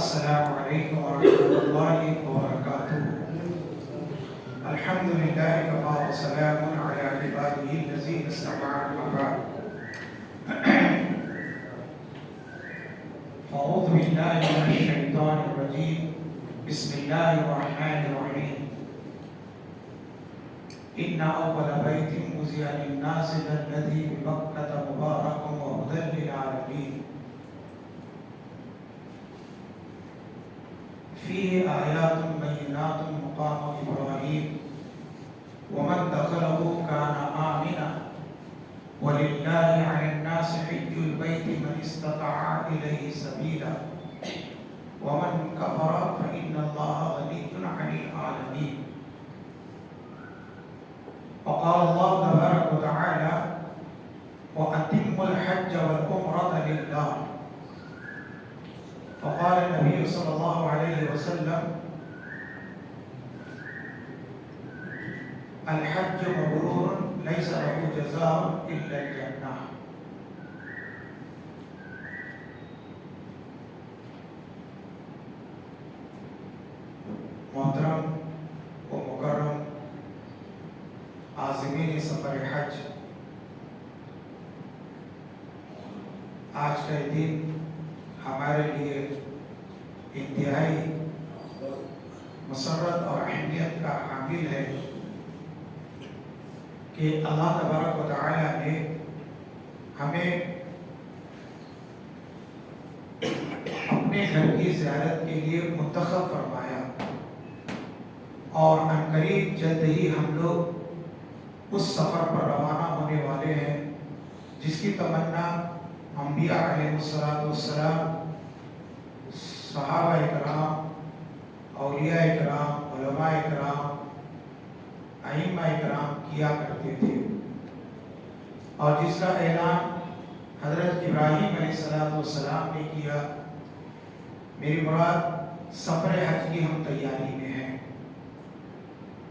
السلام علیکم ورحمۃ اللہ وبرکاتہ۔ الحمد للہ وکفی وسلام علی عبادہ الذین اصطفی، اما بعد۔ اعوذ باللہ من الشیطان الرجیم، بسم اللہ الرحمن الرحیم۔ ان اول بیت وضع للناس للذی ببکۃ مبارک وہدی للعالمین، فيه آيات بينات مقام إبراهيم ومن دخله كان آمنا ولله على الناس حج البيت من استطاع إليه سبيلا ومن كفر فإن الله غني عن العالمين۔ وقال الله تبارك وتعالى وأتموا الحج والعمرة لله۔ فقال النبي صلى الله عليه وسلم الحج مبرور ليس له جزاء إلا الجنة۔ محترم و مکرم عازمین سفر حج، آج کا دن ہمارے لیے انتہائی مسرت اور اہمیت کا حامل ہے کہ اللہ تبارک و تعالی نے ہمیں اپنے گھر کی زیارت کے لیے منتخب فرمایا، اور عنقریب جلد ہی ہم لوگ اس سفر پر روانہ ہونے والے ہیں جس کی تمنا انبیاء علیہ السلام، صحابہ اکرام، اولیاء اکرام، علماء اکرام، ائمہ اکرام کیا کرتے تھے، اور جس کا اعلان حضرت ابراہیم علیہ السلام نے کیا۔ میری مراد سفر حج کی ہم تیاری میں ہیں۔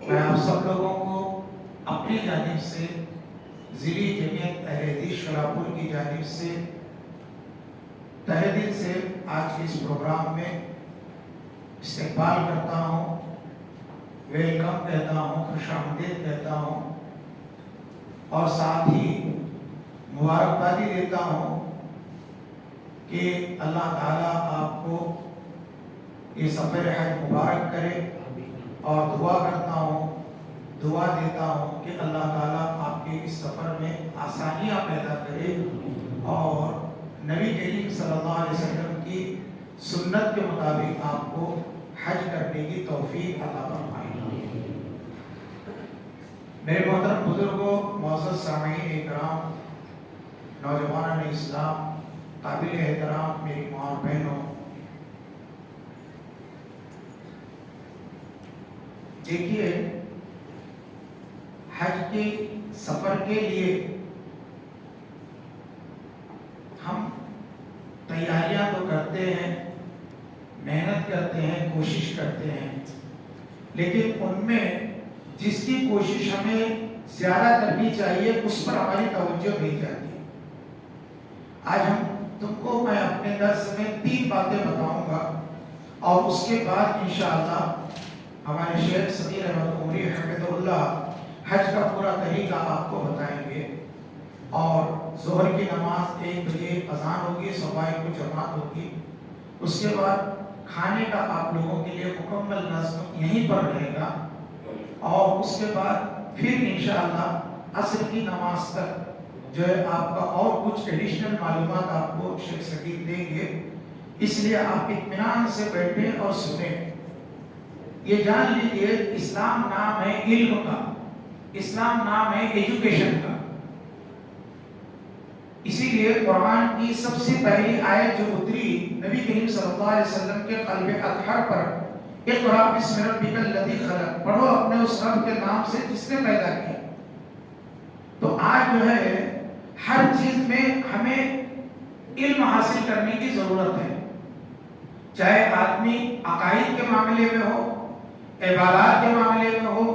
میں آپ سب لوگوں کو اپنی جانب سے، ضلعی جمعیت اہل حدیث شراپور کی جانب سے تہہ دل سے آج کے اس پروگرام میں استقبال کرتا ہوں، ویلکم کہتا ہوں، خوش آمدید کہتا ہوں، اور ساتھ ہی مبارکبادی دیتا ہوں کہ اللہ تعالیٰ آپ کو یہ سفر حج مبارک کرے، اور دعا کرتا ہوں، دعا دیتا ہوں کہ اللہ تعالیٰ آپ کے اس سفر میں آسانیاں پیدا کرے، اور نبی کریم صلی اللہ علیہ وسلم کی سنت کے مطابق آپ کو حج کرنے کی توفیق عطا فرمائے۔ میرے محترم بزرگوں، معزز سامعین اکرام، نوجوانان اسلام، قابل احترام میری ماں اور بہنوں، دیکھیے حج کے سفر کے لیے ہم تیاریاں تو کرتے ہیں، محنت کرتے ہیں، کوشش کرتے ہیں، لیکن ان میں جس کی کوشش ہمیں زیادہ کرنی چاہیے اس پر ہماری توجہ نہیں جاتی۔ آج میں اپنے درس میں 3 باتیں بتاؤں گا، اور اس کے بعد انشاءاللہ ہمارے شیخ صدیق احمد عمری حفظہ اللہ حج کا پورا طریقہ آپ کو بتائیں گے، اور ظہر کی نماز 1 بجے اذان ہوگی، صبح کو جماعت ہوگی، اس کے بعد کھانے کا آپ لوگوں کے لیے مکمل نظم یہیں پر رہے گا، اور اس کے بعد پھر انشاءاللہ عصر کی نماز تک جو ہے آپ کا اور کچھ ایڈیشنل معلومات آپ کو شیخ ثقیل دیں گے، اس لیے آپ اطمینان سے بیٹھیں اور سنیں۔ یہ جان لیجیے اسلام نام ہے علم کا، اسلام نام ہے ایجوکیشن کا، اسی لیے قرآن کی سب سے پہلی آیت جو اتری نبی کریم صلی اللہ علیہ وسلم کے قلب اطہر پر، اقرأ بسم ربک الذی خلق، پڑھو اپنے اس رب کے نام سے جس نے پیدا کیا۔ تو آج جو ہے ہر چیز میں ہمیں علم حاصل کرنے کی ضرورت ہے، چاہے آدمی عقائد کے معاملے میں ہو، عبادات کے معاملے میں ہو،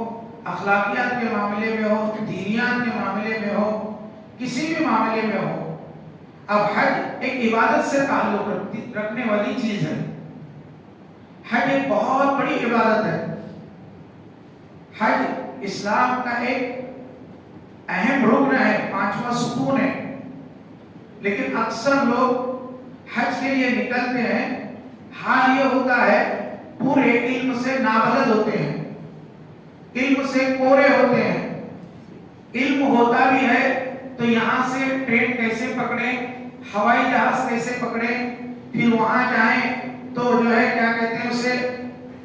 اخلاقیات کے معاملے میں ہو، دینیات کے معاملے میں ہو، کسی بھی معاملے میں ہو۔ اب حج ایک عبادت سے تعلق رکھنے والی چیز ہے، حج ایک بہت بڑی عبادت ہے. حج اسلام کا ایک اہم رکن ہے، 5واں ستون ہے. لیکن اکثر لوگ حج کے لیے نکلتے ہیں، حال یہ ہوتا ہے پورے علم سے نابلد ہوتے ہیں، علم سے کورے ہوتے ہیں. علم ہوتا بھی ہے تو یہاں سے ٹرین کیسے پکڑیں، ہوائی جہاز کیسے پکڑیں، پھر وہاں جائیں تو جو ہے کیا کہتے ہیں اسے،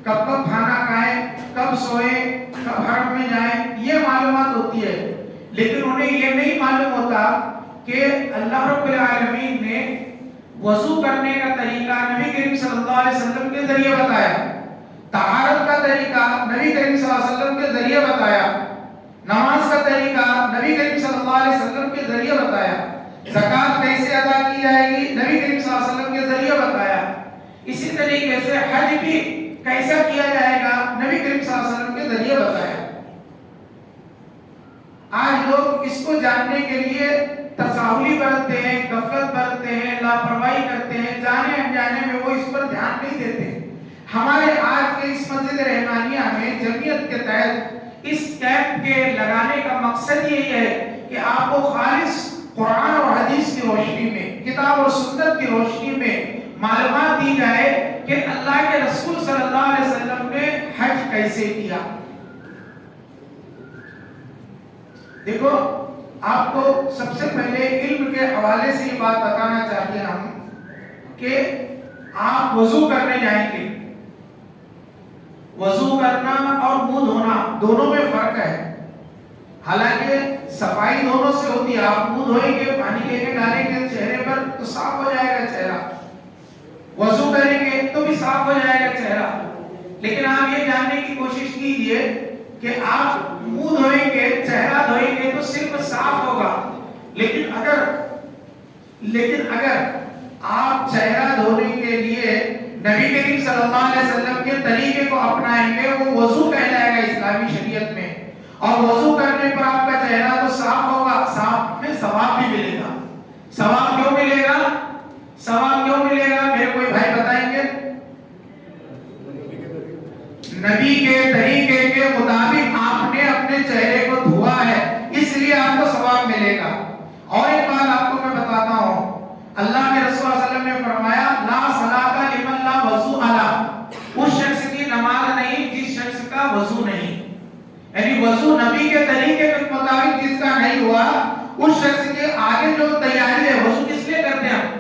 کب کب کھانا کھائیں، کب سوئیں، کب حرم میں جائیں، یہ معلومات ہوتی ہے. لیکن انہیں یہ نہیں معلوم ہوتا کہ اللہ رب العالمین نے وضو کرنے کا طریقہ نبی کریم صلی اللہ علیہ وسلم کے ذریعے بتایا، طہارت کا طریقہ نبی کریم صلی اللہ علیہ وسلم کے ذریعے بتایا، نماز کا طریقہ نبی کریم صلی اللہ علیہ وسلم کے ذریعے بتایا، زکات کیسے ادا کی جائے گی نبی کریم صلی اللہ علیہ وسلم کے ذریعے بتایا. اسی طریقے سے حج بھی کیسا کیا جائے گا نبی کریم صلی اللہ علیہ وسلم کے ذریعے بتایا. آج لوگ اس کو جاننے کے لیے تساہلی برتتے ہیں، غفلت برتتے ہیں، لاپرواہی کرتے ہیں، جانے انجانے میں وہ اس پر دھیان نہیں دیتے. ہمارے آج کے اس مسجد رحمانیہ میں جمعیت کے تحت اس کیمپ کے لگانے کا مقصد یہی ہے کہ آپ کو خالص قرآن اور حدیث کی روشنی میں، کتاب اور سنت کی روشنی میں معلومات دی جائے کہ اللہ کے رسول صلی اللہ علیہ وسلم نے حج کیسے کیا. دیکھو آپ کو سب سے پہلے علم کے حوالے سے یہ بات بتانا چاہتے ہیں ہم کہ آپ وضو کرنے جائیں گے، وضو کرنا اور منہ دھونا دونوں میں فرق ہے. حالانکہ صفائی دونوں سے ہوتی ہے، آپ منہ دھوئیں گے، پانی لے کے ڈالیں گے چہرے پر تو صاف ہو جائے گا چہرہ، وضو کریں گے تو بھی صاف ہو جائے گا چہرہ. لیکن آپ یہ جاننے کی کوشش کیجئے کہ آپ منہ دھوئیں گے، چہرہ دھوئیں گے تو صرف صاف ہوگا، لیکن اگر آپ چہرہ دھونے کے لیے نبی کریم صلی اللہ علیہ وسلم کے طریقے کو اپنائیں گے، وہ وضو کہلائے گا اسلامی شریعت میں. اور وضو کرنے پر آپ کا چہرہ تو صاف ہوگا، صاف میں ثواب بھی ملے گا. ثواب کیوں ملے گا؟ ثواب کیوں ملے گا میرے کوئی بھائی بتائیں گے؟ نبی کے طریقے کے مطابق آپ نے اپنے چہرے کو دھوا ہے، اس لیے آپ کو ثواب ملے گا. اور ایک بات آپ کو میں بتاتا ہوں، اللہ کے رسول صلی اللہ علیہ وسلم نے فرمایا لا صلاۃ لمن لا وضو علی، اس شخص کی نماز نہیں جس شخص کا وضو نہیں. یعنی وضو نبی کے طریقے کے مطابق جس کا نہیں ہوا، اس شخص کے آگے جو تیاری ہے، وضو کس لیے کرتے ہیں ہم؟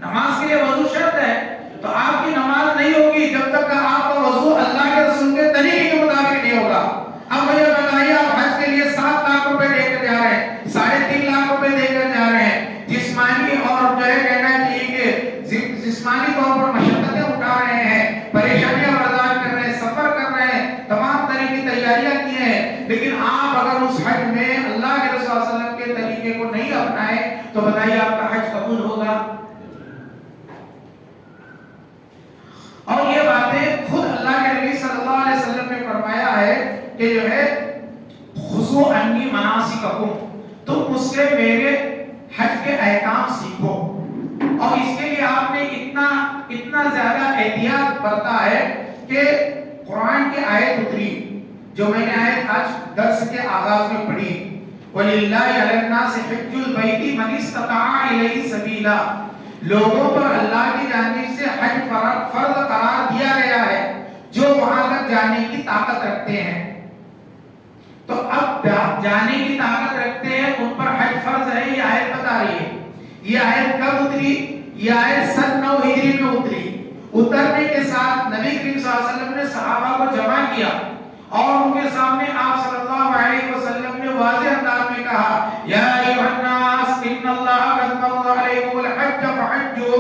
نماز کے لیے وضو شرط ہے. تو آپ کی نماز نہیں ہوگی جب تک کہ آپ کا وضو اللہ کے رسول کے طریقے کے مطابق نہیں ہوگا. اب مجھے بتائیے، آپ حج کے لیے 7 لاکھ روپے دے کر جا رہے ہیں، 3.5 لاکھ روپے دے کر جا رہے ہیں، جسمانی اور جو ہے کہنا چاہیے کہ جسمانی طور پر مشقتیں اٹھا رہے ہیں، پریشانیاں برداشت کر رہے ہیں، سفر کر رہے ہیں، تمام طرح کی تیاریاں کی ہیں، لیکن آپ اگر اس حج میں اللہ کے رسول صلی اللہ علیہ وسلم کے طریقے کو نہیں اپنائے تو بتائیے آپ کا حج قبول ہوگا؟ اور یہ باتیں خود اللہ کے نبی صلی اللہ علیہ وسلم نے فرمایا ہے کہ جو ہے خذوا عنی مناسککم، تم مجھ سے میرے حج کے احکام سیکھو. اور اس کے لیے آپ نے اتنا زیادہ احتیاط برتا ہے کہ قرآن کی آیت اتری جو میں نے آیت آج درس کے آغاز میں پڑھی، وَلِلَّهِ عَلَى النَّاسِ حِجُّ الْبَيْتِ مَنِ اسْتَطَاعَ إِلَيْهِ سَبِيلًا، لوگوں پر اللہ کی جانب سے حج فرض قرار دیا گیا ہے جو وہاں تک جانے کی طاقت رکھتے ہیں. تو اب جانے کی طاقت رکھتے ہیں، ان پر حج فرض ہے، یہ آیت بتا رہی ہے. یہ آیت کب اتری؟ یہ آیت 9 ہجری میں اتری. اترنے کے ساتھ نبی کریم صلی اللہ علیہ وسلم نے صحابہ کو جمع کیا اور ان کے سامنے آپ صلی اللہ علیہ وسلم نے واضح انداز میں کہا، یا ایھا الناس ان اللہ قد فرض علیکم الحج فحجوا،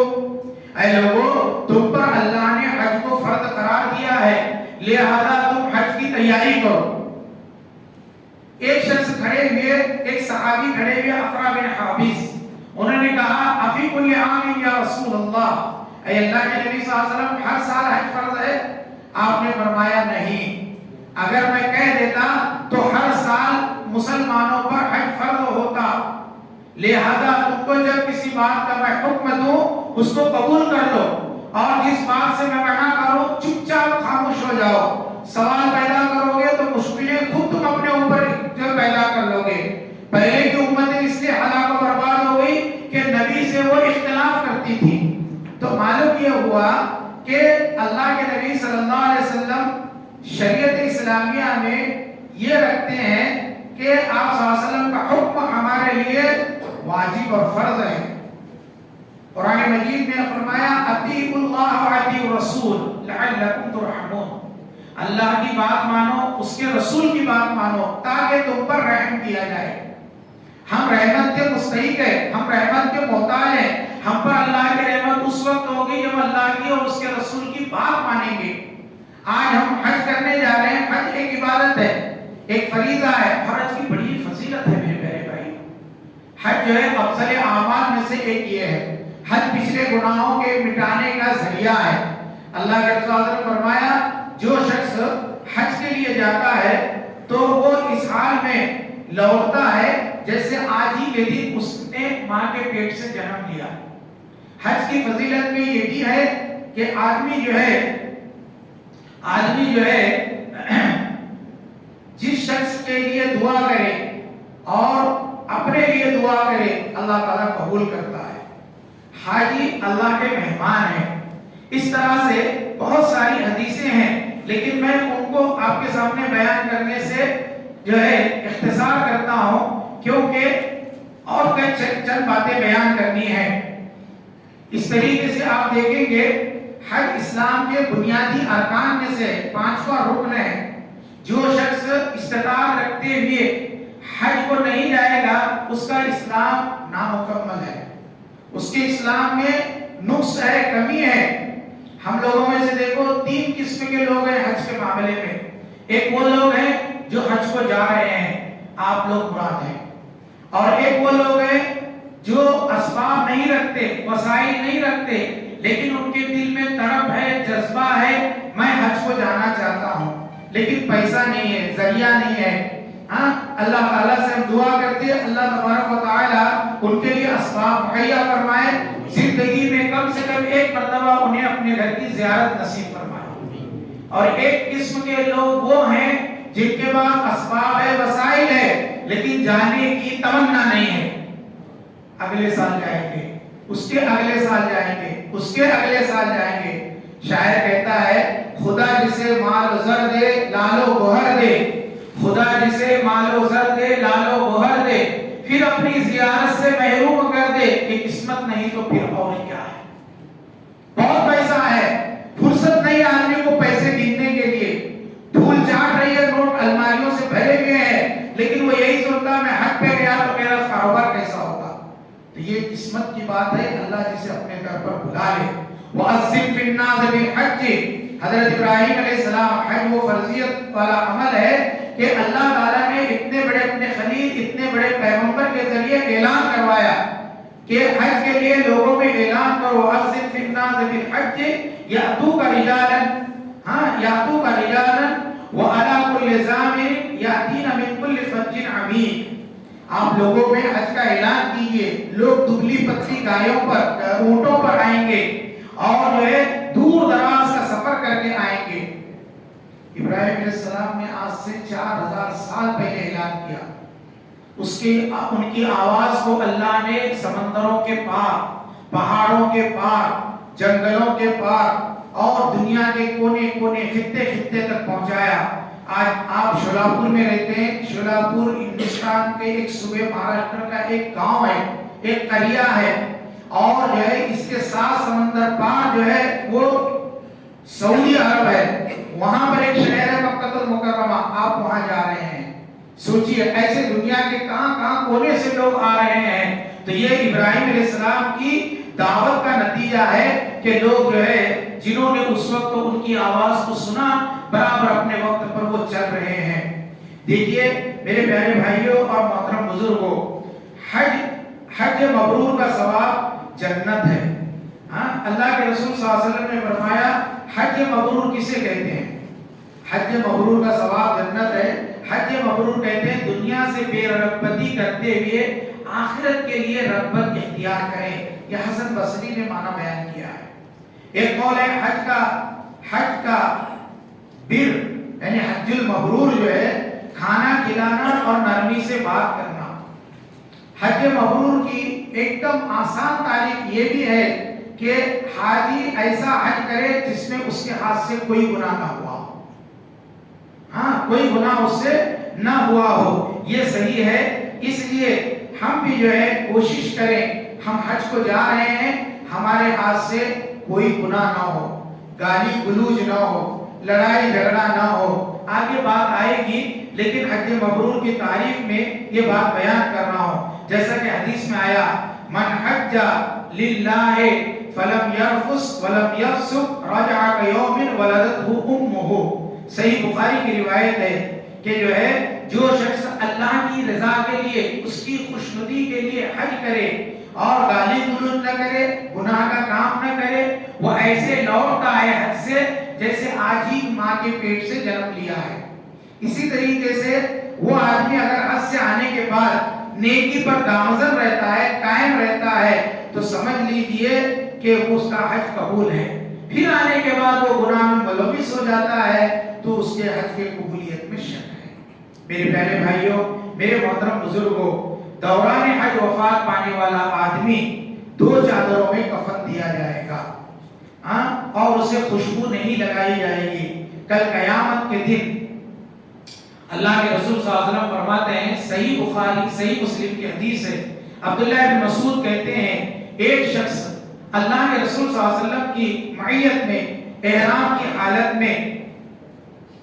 اے لوگوں تم پر اللہ نے حج کو فرض قرار دیا ہے، لہذا تم حج کی تیاری کرو. ایک شخص کھڑے ہوئے، ایک صحابی کھڑے ہوئے اقرا بن حابس، انہوں نے کہا افی کل عام یا رسول اللہ، اے اللہ کے نبی صلی اللہ علیہ وسلم ہر سال حج فرض ہے؟ آپ نے فرمایا نہیں، اگر میں کہہ دیتا تو ہر سال مسلمانوں پر حج فرض ہوتا، لہذا تم کو جب کسی بات کا میں حکم دوں اس کو قبول کر لو، اور جس بات سے میں منع کروں چپ کہ اللہ کے نبی صلی اللہ علیہ وسلم شریعت اسلامیہ میں یہ رکھتے ہیں کہ آپ صلی اللہ علیہ وسلم کا حکم ہمارے لیے واجب اور فرض ہے. قرآن مجید میں فرمایا اطیعوا اللہ واطیعوا الرسول لعلکم ترحمون. اللہ کی بات مانو، اس کے رسول کی بات مانو تاکہ تم پر رحم کیا جائے. ہم رحمت کے مستحق ہیں، ہم رحمت کے محتاج ہیں. ہم پر اللہ کی رحمت اس وقت ہوگی جب اللہ کی اور اس کے رسول کی بات مانیں گے. آج ہم حج کرنے جا رہے ہیں. حج ایک عبادت ہے، ایک فریضہ ہے. حج کی بڑی فضیلت ہے میرے پیارے بھائی. حج جو ہے افضل اعمال میں سے ایک یہ ہے. حج پچھلے گناہوں کے مٹانے کا ذریعہ ہے. اللہ کے رسول نے فرمایا جو شخص حج کے لیے جاتا ہے تو وہ اس حال میں لوٹتا ہے جیسے آج ہی کے دن اس نے ماں کے پیٹ سے جنم لیا. حج کی فضیلت میں یہ بھی ہے کہ آدمی جو ہے جس شخص کے لیے دعا کرے اور اپنے لیے دعا کرے اللہ تعالیٰ قبول کرتا ہے. حاجی اللہ کے مہمان ہیں. اس طرح سے بہت ساری حدیثیں ہیں لیکن میں ان کو آپ کے سامنے بیان کرنے سے جو ہے اختصار کرتا ہوں کیونکہ اور چند باتیں بیان کرنی ہیں. اس طریقے سے آپ دیکھیں گے حج اسلام کے بنیادی ارکان میں سے 5واں رکن ہے. جو شخص استطاعت رکھتے ہوئے حج کو نہیں جائے گا اس کا اسلام نامکمل ہے. اس کے اسلام میں نقص ہے، کمی ہے. ہم لوگوں میں سے دیکھو 3 قسم کے لوگ ہیں حج کے معاملے میں. ایک وہ لوگ ہیں جو حج کو جا رہے ہیں، آپ لوگ مراد ہیں. اور ایک وہ لوگ ہیں جو اسباب نہیں رکھتے، وسائل نہیں رکھتے لیکن ان کے دل میں طلب ہے، جذبہ ہے میں حج کو جانا چاہتا ہوں لیکن پیسہ نہیں ہے، ذریعہ نہیں ہے. ہاں اللہ تعالیٰ سے ہم دعا کرتے ہیں اللہ تبارک و تعالیٰ ان کے لیے اسباب مہیا فرمائے. زندگی میں کم سے کم ایک مرتبہ انہیں اپنے گھر کی زیارت نصیب فرمائے. اور ایک قسم کے لوگ وہ ہیں جن کے پاس اسباب ہے، وسائل ہے لیکن جانے کی تمنا نہیں ہے. اگلے سال جائیں گے، اس کے اگلے سال جائیں گے، اس کے اگلے سال جائیں گے. شاعر کہتا ہے خدا جسے مال و زر دے لال و گوہر دے، خدا جسے مال و زر دے لال و گوہر دے پھر اپنی زیارت سے محروم کر دے کہ قسمت نہیں تو پھر اور کیا ہے. بہت پیسہ ہے، فرصت نہیں آدمی کو پیسے گننے کے لیے. دھول چاٹ رہی ہے، نوٹ الماریوں سے بھرے ہوئے ہیں لیکن وہ یہی سوچتا میں حج پہ گیا تو میرا کاروبار کیسا ہوگا. تو یہ قسمت کی بات ہے. اللہ جسے اپنے گھر پر بلا لے. وَأَذِّن فِي النَّاسِ بِالْحَجِّ. حضرت ابراہیم علیہ السلام حج وہ فرضیت والا عمل ہے کہ اللہ تعالیٰ نے اتنے بڑے اپنے خلیل، اتنے بڑے پیغمبر کے ذریعے اعلان کروایا کہ حج کے لیے لوگوں میں اعلان کرو وَأَذِّن فِي النَّاسِ بِالْحَجِّ يَأْتُوكَ رِجَالًا يَأْتُوكَ رِجَالًا وَعَلَى كُلِّ ضَامِرٍ يَأْتِينَ مِنْ كُلِّ فَجٍّ عَمِيقٍ. آپ لوگوں میں حج کا اعلان کیجئے. لوگ دبلی پتلی گایوں پر، اونٹوں پر آئیں گے اور جو ہے دور دراز کا سفر کر کے آئیں گے. ابراہیم علیہ السلام نے آج سے 4000 سال پہلے اعلان کیا. ان کی آواز کو اللہ نے سمندروں کے پار، پہاڑوں کے پار، جنگلوں کے پار اور دنیا کے کونے کونے، خطے خطے تک پہنچایا. آج آپ شولاپور میں رہتے ہیں. شولاپور ہندوستان کے ایک صوبے مہاراشٹر کا ایک گاؤں ہے، ایک قریہ ہے اور جو ہے اس کے 7 سمندر پار جو ہے وہ سعودی عرب ہے. وہاں پر ایک شہر ہے مکہ المکرمہ. آپ وہاں جا رہے ہیں. سوچئے ایسے دنیا کے کہاں کہاں کونے سے لوگ آ رہے ہیں. تو یہ ابراہیم علیہ السلام کی دعوت کا نتیجہ ہے کہ لوگ جو ہے جنہوں نے اس وقت ان کی آواز کو سنا برابر اپنے وقت پر وہ چل رہے ہیں. دیکھیے میرے پیارے بھائیوں اور محترم بزرگوں، حج مبرور کا ثواب جنت ہے. اللہ کے رسول صلی اللہ علیہ وسلم نے فرمایا حج مبرور کسے کہتے ہیں؟ حج مبرور کا ثواب جنت ہے. حج مبرور کہتے ہیں دنیا سے بے رغبتی کرتے ہوئے آخرت کے لیے رغبت اختیار کریں. یہ حسن بصری نے معنی بیان کیا ہے. ایک قول ہے حج کا بر یعنی حج المبرور جو ہے کھانا کھلانا اور نرمی سے بات کرنا. حج مبرور کی ایک دم آسان تعریف یہ بھی ہے کہ حاجی ایسا حج کرے جس میں اس کے ہاتھ سے کوئی گناہ نہ ہوا، ہاں کوئی گناہ اس سے نہ ہوا ہو، یہ صحیح ہے۔ اس لیے ہم بھی جو ہے کوشش کریں، ہم حج کو جا رہے ہیں، ہمارے ہاتھ سے کوئی گناہ نہ ہو، گالی گلوچ نہ ہو، لڑائی جھگڑا نہ ہو۔ آگے بات آئے گی، لیکن حج مبرور کی تعریف میں یہ بات بیان کر رہا ہوں۔ جیسا کہ حدیث میں آیا، من حج للہ فلم یرفث ولم یفسق رجع کیوم ولدتہ امہ۔ صحیح بخاری کی روایت ہے کہ جو ہے جو شخص اللہ کی رضا کے لیے، اس کی خوشنودی کے لیے حج کرے اور گالی گلوچ نہ کرے، گناہ کا کام نہ کرے، وہ ایسے لوٹتا ہے حج سے جیسے آج ہی ماں کے پیٹ سے جنم لیا ہے۔ اسی طریقے سے وہ آدمی اگر حج سے آنے کے بعد نیکی پر گامزن رہتا ہے، قائم رہتا ہے، تو سمجھ لیجئے کہ اس کا حج قبول ہے۔ پھر آنے کے بعد وہ گناہ میں ملوث ہو جاتا ہے تو اس کے حج کے قبولیت میں شک ہے۔ میرے پیارے بھائیوں، میرے محترم بزرگوں، دوران حج وفات پانے والا آدمی 2 چادروں میں کفن دیا جائے گا، اور اسے خوشبو نہیں لگائی جائے گی۔ کل قیامت کے دن اللہ کے رسول صلی اللہ علیہ وسلم فرماتے ہیں، صحیح بخاری صحیح مسلم کی حدیث ہے، عبداللہ بن مسعود کہتے ہیں ایک شخص اللہ کے رسول صلی اللہ علیہ وسلم کی معیت میں احرام کی حالت میں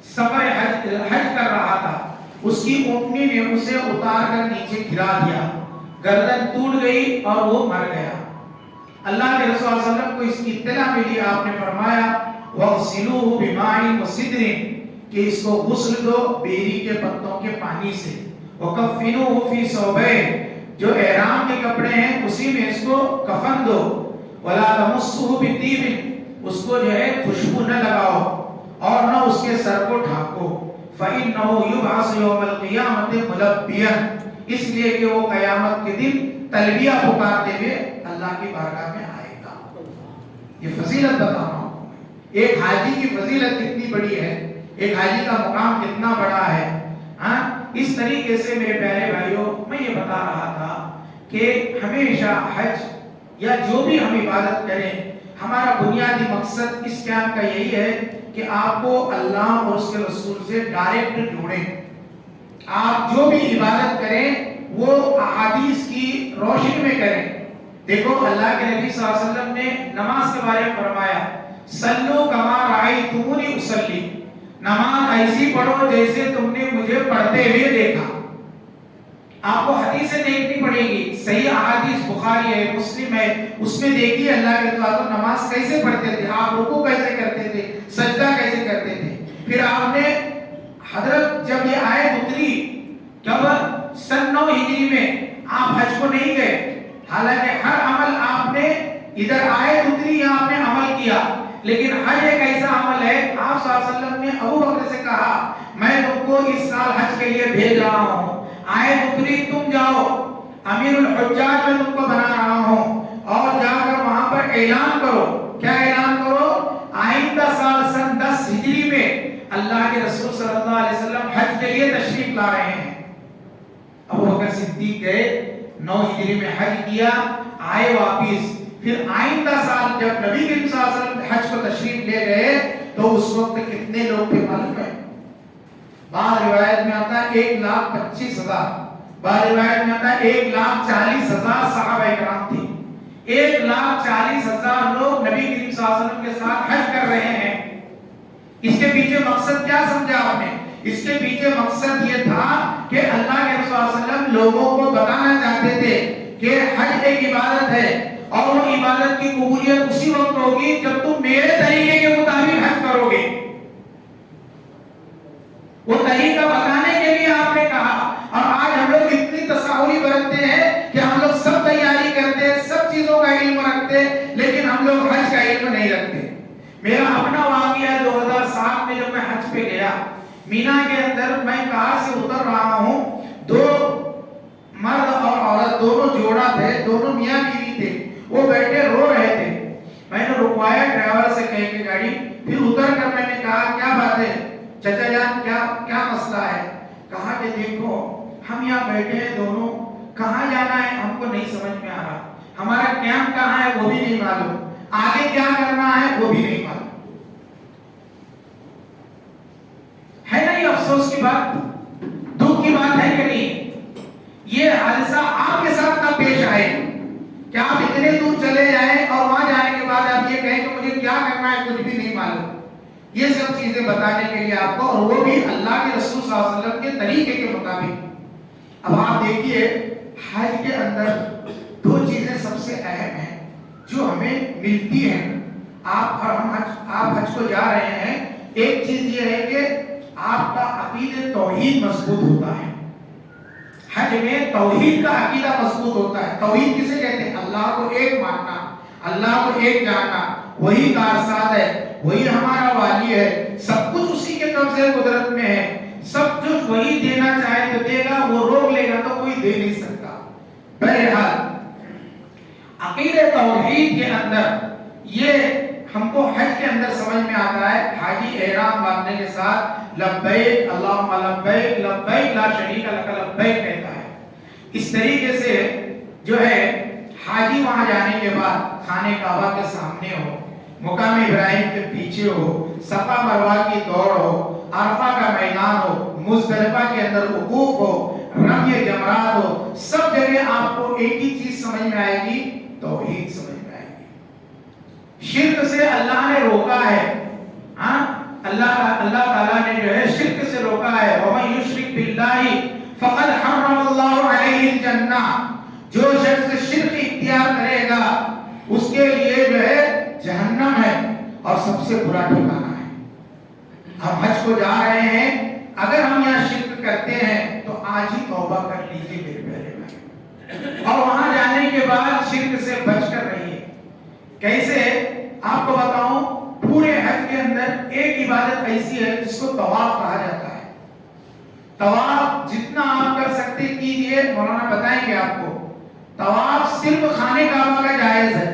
سفر حج کر رہا تھا، اس کی اونٹنی نے اسے اتار کر نیچے گرا دیا، گردن ٹوٹ گئی اور وہ مر گیا۔ اللہ کے رسول صلی اللہ علیہ وسلم کو اس کی اطلاع ملی، آپ نے فرمایا وَغْسِلُوهُ بِمَاءٍ وَسِدْرٍ کہ اس کو غسل دو بیری کے پتوں کے پانی سے، وَكَفِّنُوهُ فِي ثَوْبَيْنِ جو احرام کے کپڑے ہیں اسی میں اس کو کفن دو، وَلَا تَمُسُّهُ بِطِيبٍ اس کو جو ہے خوشبو نہ لگاؤ اور نہ اس کے سر کو ڈھانکو، فَإِنَّهُ يُبْعَثُ يَوْمَ الْقِيَامَةِ مُلَبِّيًا اس لیے کہ وہ قیامت کے دن تلبیہ پکارتے ہوئے اللہ کی بارگاہ میں آئے گا۔ یہ فضیلت بتا رہا ہوں، ایک حاجی کی فضیلت کتنی بڑی ہے، ایک حاجی کا مقام کتنا بڑا ہے۔ اس طریقے سے میرے پیارے بھائیوں میں یہ بتا رہا تھا کہ ہمیشہ حج یا جو بھی ہم عبادت کریں، ہمارا بنیادی مقصد اس کام کا یہی ہے کہ آپ کو اللہ اور اس کے رسول سے ڈائریکٹ جوڑیں۔ آپ جو بھی عبادت کریں وہ احادیث کی روشنی میں کریں۔ دیکھو اللہ کے نبی صلی اللہ علیہ وسلم نے نماز کے بارے میں فرمایا، صلو کما رأیتمونی اصلی نماز ایسی پڑھو جیسے تم نے مجھے پڑھتے ہوئے دیکھا۔ آپ کو حدیثیں دیکھنی پڑے گی، صحیح احادیث بخاری ہے، مسلم ہے، اس میں دیکھیے اللہ کے تو نماز کیسے پڑھتے تھے، آپ رکوع کیسے کرتے تھے، سجدہ کیسے کرتے تھے۔ پھر آپ نے حضرت جب یہ آیت اتری جب سن 9 ہجری میں آپ حج کو نہیں گئے، حالانکہ ہر عمل آپ نے ادھر آیت اتری یا آپ نے عمل کیا، لیکن حج ایک ایسا عمل ہے، آپ صلی اللہ علیہ وسلم نے ابو بکر سے کہا میں تم کو اس سال حج کے لیے بھیج رہا ہوں، آیت اتری تم جاؤ، امیر الحجاج میں تم کو بنا رہا ہوں، اور جا کر وہاں پر اعلان کرو۔ کیا اعلان کرو؟ آئندہ سال سن 10 ہجری میں اللہ کے رسول صلی اللہ علیہ وسلم حج کے لیے تشریف لا رہے ہیں۔ ابو بکر صدیق گئے، 9 ہجری میں حج کیا، آئے واپس، پھر آئندہ سال جب نبی کریم صلی اللہ علیہ وسلم حج کو تشریف لے گئے تو اس وقت کتنے لوگ تھے معلوم ہے؟ بعض روایت میں آتا ہے 1,25,000، بعض روایت میں آتا ہے 1,40,000 صحابہ کرام تھے۔ 1,40,000 لوگ نبی کریم صلی اللہ علیہ وسلم کے ساتھ حج کر رہے ہیں۔ اس کے پیچھے مقصد کیا سمجھا آپ نے؟ اس کے پیچھے مقصد یہ تھا کہ اللہ کے رسول صلی اللہ علیہ وسلم لوگوں کو بتانا چاہتے تھے کہ حج ایک عبادت ہے، اور وہ عبادت کی قبولیت اسی وقت ہوگی جب تم میرے طریقے کے مطابق حج کرو گے۔ وہ طریقہ بتانے کے لیے آپ نے کہا، اور آج ہم لوگ اتنی تساہلی برتتے ہیں کہ ہم لوگ سب تیاری کرتے، سب چیزوں کا علم رکھتے، لیکن ہم لوگ حج کا علم نہیں رکھتے۔ میرا اپنا واقعہ 2007 میں جب میں حج پہ گیا، مینا کے اندر میں کار سے اتر رہا ہوں، 2 مرد اور عورت دونوں جوڑا تھے، دونوں میاں بیوی تھے، وہ بیٹھے رو رہے تھے۔ میں نے رکوایا ڈرائیور سے کہہ کے گاڑی، پھر اتر کر میں نے کہا کیا بات ہے چچا جان، کیا مسئلہ ہے؟ کہا کہ دیکھو ہم یہاں بیٹھے ہیں دونوں، کہاں جانا ہے ہم کو نہیں سمجھ میں آ رہا، ہمارا کیمپ کہاں ہے وہ بھی نہیں معلوم، آگے کیا کرنا ہے وہ بھی نہیں معلوم ہے نا. یہ افسوس کی بات، دکھ کی بات ہے کہ نہیں؟ یہ حادثہ آپ کے ساتھ نہ پیش آئے کہ آپ اتنے دور چلے جائیں اور وہاں جانے کے بعد آپ یہ کہیں کہ مجھے کیا کرنا ہے کچھ بھی نہیں معلوم. یہ سب چیزیں بتانے کے لیے آپ کو، اور وہ بھی اللہ کے رسول صلی اللہ علیہ وسلم کے طریقے کے مطابق. اب آپ دیکھیے حج کے اندر دو چیزیں سب سے اہم ہیں جو ہمیں ملتی ہیں. آپ حج کو جا رہے ہیں، ایک چیز یہ ہے کہ آپ کا عقیدہ توحید مضبوط ہوتا ہے. حج میں توحید کا عقیدہ مضبوط ہوتا ہے. توحید کسے کہتے ہیں؟ اللہ کو ایک ماننا، اللہ کو ایک جاننا، وہی کارساز ہے، وہی ہمارا والی ہے، سب کچھ اسی کے قبضے قدرت میں ہے، سب کچھ وہی دینا چاہے تو دے گا، وہ روک لے گا تو کوئی دے نہیں سکتا. بہرحال عقیدہ توحید کے اندر یہ ہم کو حج کے اندر سمجھ میں آتا ہے. حاجی احرام باندھنے کے ساتھ لبیک اللہم لبیک لبیک لا شریک لک لبیک کہتا ہے. اس طریقے سے جو ہے حاجی وہاں جانے کے بعد خانہ کعبہ کے سامنے ہو، مقام ابراہیم کے پیچھے ہو، صفا مروہ کی دوڑ ہو، عرفہ کا میدان ہو، مزدلفہ کے اندر وقوف ہو، رمی جمرات ہو، سب جگہ آپ کو ایک ہی چیز سمجھ میں آئے گی، توحید سمجھ میں آئے گی. شرک سے اللہ نے روکا ہے. ہاں اللہ تعالیٰ نے جو ہے شرک سے روکا ہے. وَمَن يُشْرِكْ بِاللَّهِ فَقَدْ حَرَّمَ اللَّهُ عَلَيْهِ الْجَنَّةَ. جو شخص شرک اختیار کرے گا اس کے لیے جو ہے جہنم ہے اور سب سے برا ٹھکانہ ہے. ہم حج کو جا رہے ہیں، اگر ہم یہاں شرک کرتے ہیں تو آج ہی توبہ کر لیجیے میرے پیارے بھائی، اور وہاں جانے کے بعد شرک سے بچ کر رہیے. کیسے آپ کو بتاؤں، پورے حج کے اندر ایک عبادت ایسی ہے جس کو طواف کہا جاتا ہے. طواف جتنا آپ کر سکتے کیجئے، مولانا بتائیں گے آپ کو. طواف صرف خانہ کعبہ کا جائز ہے.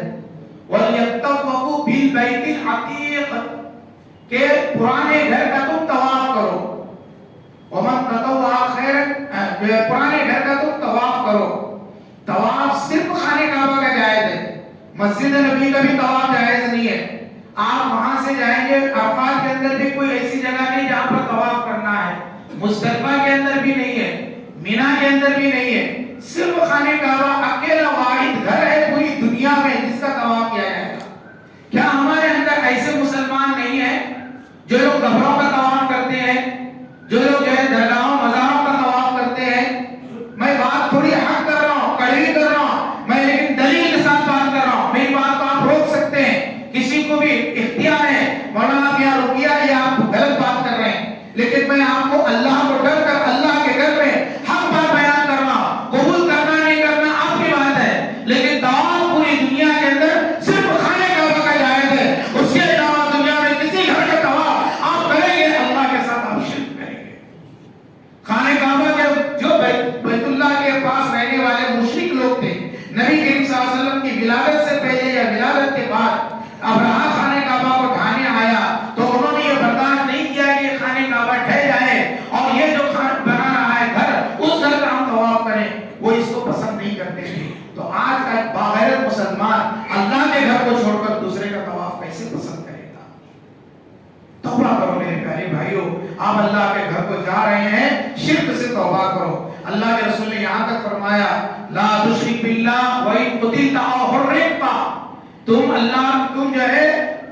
وَلْيَطَّوَّفُوا بِالْبَيْتِ الْعَتِيقِ کہ پرانے گھر کا تم طواف کرو. وَمَن تَطَوَّعَ خَيْرًا پرانے گھر کا تم طواف کرو. طواف صرف خانہ کعبہ کا جائز ہے. مسجد نبی کا بھی طواف جائز نہیں ہے. آپ وہاں سے جائیں گے، عرفات کے اندر بھی کوئی ایسی جگہ نہیں جہاں پر طواف کرنا ہے، مزدلفہ کے اندر بھی نہیں ہے، مینا کے اندر بھی نہیں ہے. صرف خانہ کعبہ اکیلا واحد گھر ہے پوری دنیا میں جس کا طواف کیا جائے گا. کیا ہمارے اندر ایسے مسلمان نہیں ہیں جو لوگ قبروں کا طواف کرتے ہیں، جو لوگ جو ہے درگاہوں مزاروں کا طواف کرتے ہیں؟ میں بات تھوڑی حق کر رہا ہوں، کڑوی کر رہا ہوں میں، لیکن دلیل کے ساتھ بات کر رہا ہوں. میری بات کو آپ روک سکتے ہیں، کسی کو بھی اختیار ہے. مولانا آپ یہاں روکیا یا آپ غلط بات کر رہے ہیں، لیکن میں آپ کو اللہ کو ڈر کر اللہ کے گھر میں حق بات بیان کر رہا ہوں. قبول کرنا نہیں کرنا آپ کی بات ہے، لیکن طواف پوری دنیا کے اندر صرف خانہ کعبہ کا جائز ہے. اس کے علاوہ دنیا میں کسی گھر کا طواف آپ کریں گے اللہ کے ساتھ آپ شرک کریں گے. خانہ کعبہ کے جو بیت اللہ کے پاس رہنے والے مشرک لوگ تھے، نبی کریم صلی اللہ علیہ وسلم کی ولادت سے پہلے یا ولادت کے بعد ابراہیم خانہ کعبہ کو ڈھانے آیا تو انہوں نے یہ برداشت نہیں کیا کہ خانہ کعبہ ڈھہ جائے اور یہ جو بنا رہا ہے گھر، اس گھر کا ہم طواف کریں. وہ اس کو پسند نہیں کرتے تھے. تو آج کا ایک باغیرت مسلمان اللہ کے گھر کو چھوڑ کر دوسرے کا طواف کیسے پسند کرے گا؟ توبہ کرو میرے پیارے بھائیو. آپ اللہ کے گھر کو جا رہے ہیں، شرک سے توبہ کرو. اللہ کے رسول نے یہاں تک فرمایا لا تشرک باللہ وَإِن قُتِلْتَ أَوْ حُرِّقْتَ. تم جو ہے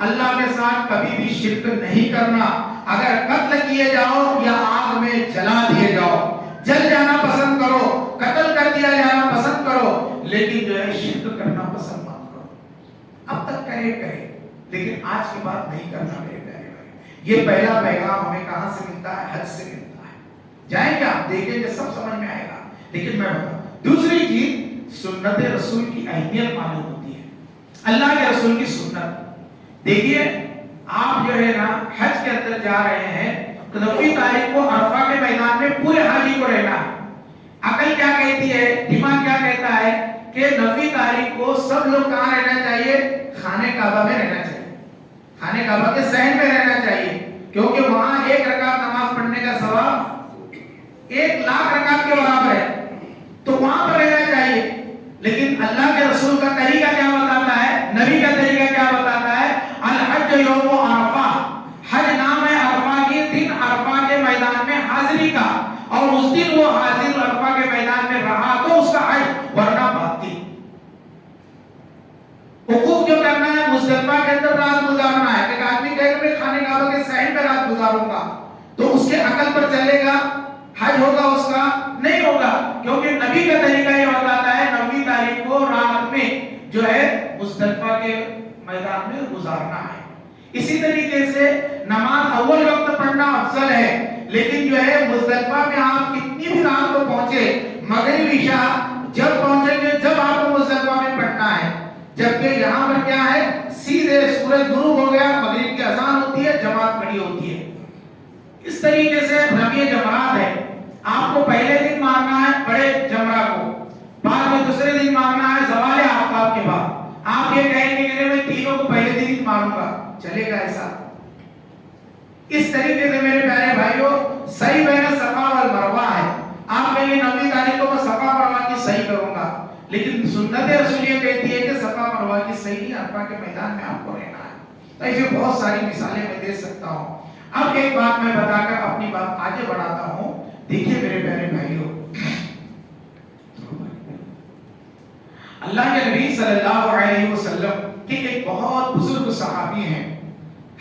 اللہ کے ساتھ کبھی بھی شرک نہیں کرنا. اگر قتل کیے جاؤ یا آگ میں جلا دیے جاؤ، جل جانا پسند کرو، قتل کر دیا جانا پسند کرو، لیکن جو ہے شرک کرنا پسند مت کرو. اب تک کرے لیکن آج کی بات نہیں کرنا میرے پیارے بھائی. یہ پہلا پیغام ہمیں کہاں سے ملتا ہے؟ حج سے ملتا ہے. جائیں گے آپ دیکھیں گے سب سمجھ میں آئے گا. لیکن میں بتاؤں دوسری چیز، سنت رسول کی اہمیت معلوم ہوتی ہے. اللہ کے رسول کی سنت دیکھیے، آپ جو ہے نا حج کے اندر جا رہے ہیں تو 9 تاریخ کو عرفہ کے میدان میں پورے حاجی کو رہنا ہے. عقل کیا کہتی ہے، دماغ کیا کہتا ہے کہ 9 تاریخ کو سب لوگ کہاں رہنا چاہیے؟ خانہ کعبہ میں رہنا چاہیے، خانہ کعبہ کے صحن میں رہنا چاہیے، کیونکہ وہاں 1 رکعت نماز پڑھنے کا ثواب 1,00,000 رکعت کے برابر ہے. تو وہاں پر رہنا چاہیے. لیکن اللہ کے رسول کا طریقہ کیا بتاتا ہے، نبی کا طریقہ کیا اور اس دن وہ حاضر عرفہ کے میدان میں رہا تو اس کا حج، ورنہ باقی وقوف جو کرنا ہے مزدلفہ کے اندر رات گزارنا ہے. ایک آدمی کہے کہ میں خانہ کعبہ کے صحن میں رات گزاروں گا تو اس کے عقل پر چلے گا حج ہوگا اس کا؟ نہیں ہوگا، کیونکہ نبی کا طریقہ یہ بتاتا ہے 9 تاریخ کو رات میں جو ہے مزدلفہ کے میدان میں گزارنا ہے. اسی طریقے سے نماز اول وقت پڑھنا افضل ہے، لیکن جو ہے مزدلفہ میں آپ کتنی بھی رات کو پہنچے، مغرب عشاء جب پہنچیں گے جب آپ کو مزدلفہ میں پڑھنا ہے. جبکہ یہاں پر کیا ہے، سیدھے سورج غروب ہو گیا، مغرب کی اذان ہوتی ہے، جماعت کھڑی ہوتی ہے. اس طریقے سے رمی جمرات ہے، آپ کو پہلے دن مارنا ہے بڑے جمرہ کو، بعد میں دوسرے دن مارنا ہے زوال آفتاب کے بعد. آپ یہ کہیں گے کہ میں تینوں کو پہلے دن ہی ماروں گا، چلے گا ایسا؟ اس طریقے سے میرے پیارے بھائیوں صحیح بین صفا والمروہ ہے. آپ کہیں گے 9 تاریخ کو میں صفا مروہ کی صحیح کروں گا، لیکن سنت رسول یہ کہتی ہے کہ صفا مروہ کی صحیح نہیں، عرفہ کے میدان میں آپ کو رہنا ہے. تو ایسے بہت ساری مثالیں میں دے سکتا ہوں. اب ایک بات میں بتا کر اپنی بات آگے بڑھاتا ہوں. دیکھیے میرے پیارے بھائیوں، اللہ کے نبی صلی اللہ علیہ وسلم کے ایک بہت بزرگ صحابی ہیں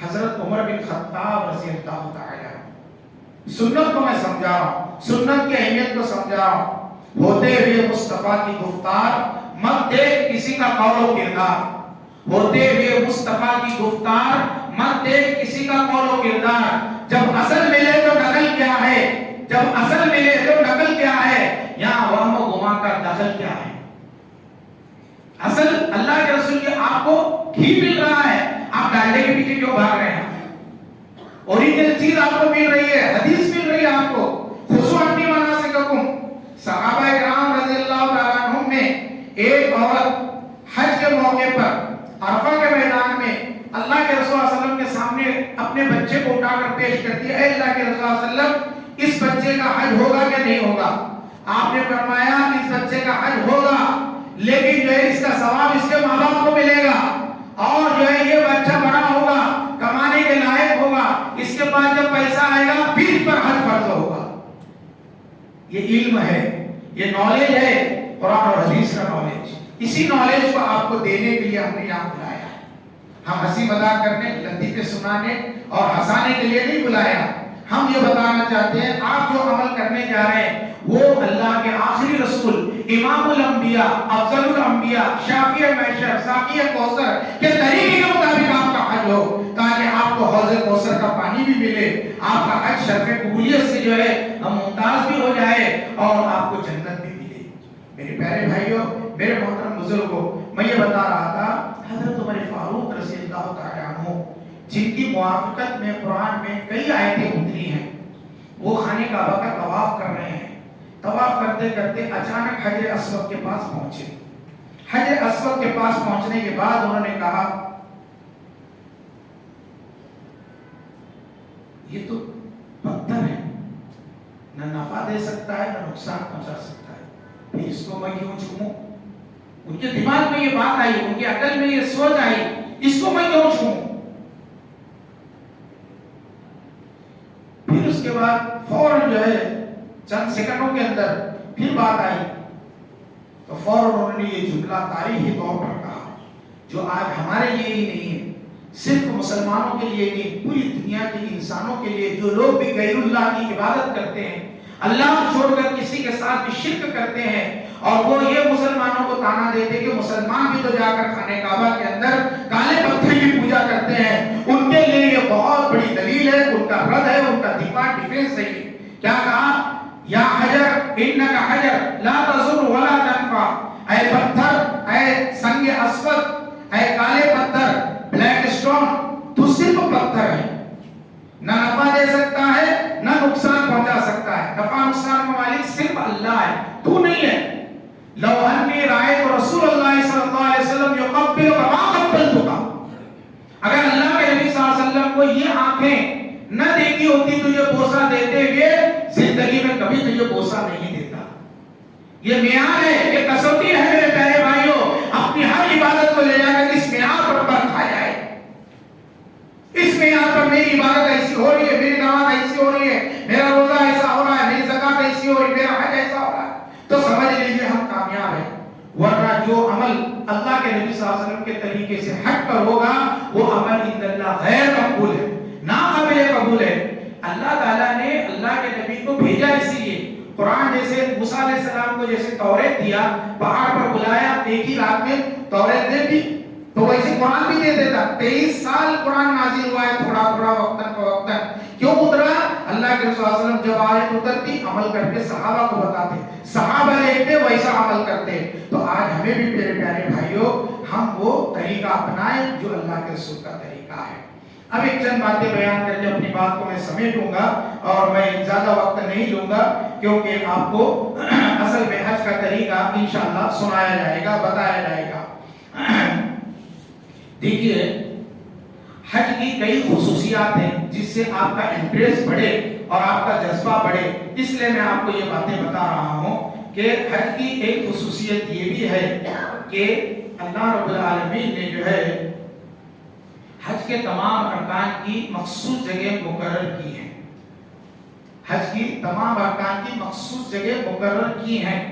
حضرت عمر بن خطاب رضی اللہ تعالی عنہ. سنت کو میں سمجھا رہا ہوں، سنت کی اہمیت کو سمجھا رہا ہوں. ہوتے ہوئے مصطفیٰ کی گفتار مت دیکھ کسی کا قول و کردار. ہوتے ہوئے مصطفیٰ کی گفتار مت دیکھ کسی کا قول و کردار. جب اصل ملے تو نقل کیا ہے، جب اصل ملے تو نقل کیا ہے، یہاں وہم و گما کا دخل کیا ہے. اصل اللہ کے رسول کی آپ کو گھی مل رہا ہے، آپ ڈالڈے کے پیچھے کیوں بھاگ رہے ہیں؟ اوریجنل چیز آپ کو مل رہی ہے، حدیث مل رہی ہے آپ کو. خذوا عنی مناسککم. صحابہ کرام رضی اللہ تعالیٰ عنہم میں ایک عورت حج کے موقع پر عرفہ کے میدان میں اللہ کے رسول صلی اللہ علیہ وسلم کے سامنے اپنے بچے کو اٹھا کر پیش کرتی ہے، اے اللہ کے رسول صلی اللہ علیہ وسلم اس بچے کا حج ہوگا کہ نہیں ہوگا؟ آپ نے فرمایا اس بچے کا حج ہوگا، لیکن جو ہے اس کا ثواب اس کے ماں باپ کو ملے گا، اور جو ہے یہ بچہ بڑا ہوگا، کمانے کے لائق ہوگا، اس کے بعد جب پیسہ آئے گا پھر اس پر حج فرض ہوگا. یہ علم ہے، یہ نالج ہے، قرآن اور حدیث کا نالج. اسی نالج کو آپ کو دینے کے لیے ہم نے یہاں بلایا ہے. ہم ہنسی مذاق کرنے، لطیفے سنانے اور ہنسانے کے لیے نہیں بلایا. ہم یہ بتانا چاہتے ہیں آپ جو عمل کرنے جا رہے ہیں وہ اللہ کے آخری رسول امام الانبیاء، افضل الانبیاء، شافی محشر، ساقی کوثر کے طریقے کے مطابق آپ کا حج ہو، تاکہ آپ کو حوض کوثر کا پانی بھی ملے، آپ کا حج شرف قبولیت سے جو ہے ممتاز بھی ہو جائے اور آپ کو جنت بھی ملے. میرے پیارے بھائیوں، میرے محترم بزرگوں، میں یہ بتا رہا تھا حضرت عمر فاروق رضی اللہ تعالی عنہ جن کی موافقت میں قرآن میں کئی آیتیں اتری ہیں، وہ خانہ کعبہ کا طواف کر رہے ہیں. طواف کرتے کرتے اچانک حجر اسود کے پاس پہنچے. حجر اسود کے پاس پہنچنے کے بعد انہوں نے کہا یہ تو پتھر ہے، نہ نفع دے سکتا ہے نہ نقصان پہنچا سکتا ہے، پھر اس کو میں کیوں چھوؤں؟ ان کے دماغ میں یہ بات آئی، ان کی عقل میں یہ سوچ آئی، اس کو میں کیوں چھوؤں؟ پھر اس کے بعد فوراً جو ہے چند سیکنڈوں کے اندر پھر بات آئی تو فوراً انہوں نے یہ جملہ تاریخی طور پر کہا جو آج ہمارے لیے ہی نہیں ہے، صرف مسلمانوں کے لیے نہیں، پوری دنیا کے انسانوں کے لیے جو لوگ بھی غیر اللہ کی عبادت کرتے ہیں، اللہ چھوڑ کر کسی کے ساتھ بھی شرک کرتے ہیں، اور وہ یہ مسلمانوں کو تانا دیتے کہ مسلمان بھی تو جا کر خانہ کعبہ کے اندر کالے پتھر کی پوجا کرتے ہیں، ان کے لیے یہ بہت بڑی دلیل ہے، ان کا رد ہے، ان کا دفاع ڈیفنس ہے. کیا کہا؟ یا حجر انکا حجر لا تضر ولا تنفع. اے پتھر، اے سنگ اسود، اے کالے پتھر، بلیک اسٹون، تو صرف پتھر ہے، نہ نفع دے سکتا ہے نہ نقصان پہنچا سکتا ہے. نفع نقصان کا مالک صرف اللہ ہے، تو نہیں ہے. لو انی رأیت رسول اللہ صلی اللہ علیہ وسلم یقبل کما قبلتک. اگر اللہ کے نبی صلی اللہ علیہ وسلم کو یہ آنکھیں نہ دیکھی ہوتی تجھے بوسہ دیتے ہوئے، زندگی میں کبھی تجھے بوسہ نہیں دیتا. یہ معیار ہے، یہ کسوٹی ہے میرے پیارے بھائیوں. اپنی ہر عبادت کو لے جا کر اس معیار پر پرکھا جائے. اس معیار پر میری عبادت ایسی ہو رہی ہے، میری نماز ایسی ہو رہی ہے، میرا روزہ ایسا ہو رہا ہے، میری زکات اللہ کے نبی صلی اللہ علیہ وسلم کے طریقے سے ہٹ کر ہوگا وہ عمل عند اللہ غیر مقبول ہے، ناقابل قبول ہے۔ اللہ تعالیٰ نے اللہ کے نبی کو بھیجا اسی لیے، قرآن جیسے موسیٰ علیہ السلام کو جیسے توریت دیا، پہاڑ پر بلایا، ایک ہی رات میں توریت دے دی، تو ویسے قرآن بھی دے دیتا۔ 23 سال قرآن نازل ہوا ہے، تھوڑا تھوڑا وقتاً فوقتاً۔ کیوں اترا؟ اللہ کے رسول صلی اللہ علیہ وسلم جب آیت اترتی عمل کر کے صحابہ کو بتاتے، صحابہ لیتے ویسا عمل کرتے۔ تو آج ہمیں بھی میرے پیارے بھائیوں ہم وہ طریقہ اپنائیں جو اللہ کے رسول کا طریقہ ہے۔ اب ایک چند باتیں بیان کر کے اپنی بات کو میں سمیٹوں گا اور میں زیادہ وقت نہیں لوں گا، کیونکہ آپ کو اصل میں حج کا طریقہ انشاءاللہ سنایا جائے گا، بتایا جائے گا۔ دیکھیے حج کی کئی خصوصیات ہیں جس سے آپ کا انٹریسٹ بڑھے اور آپ کا جذبہ بڑھے، اس لیے میں آپ کو یہ باتیں بتا رہا ہوں کہ حج کی ایک خصوصیت یہ بھی ہے کہ اللہ رب العالمین نے جو ہے حج کے تمام ارکان کی مخصوص جگہ مقرر کی ہیں، حج کی تمام ارکان کی مخصوص جگہ مقرر کی ہیں۔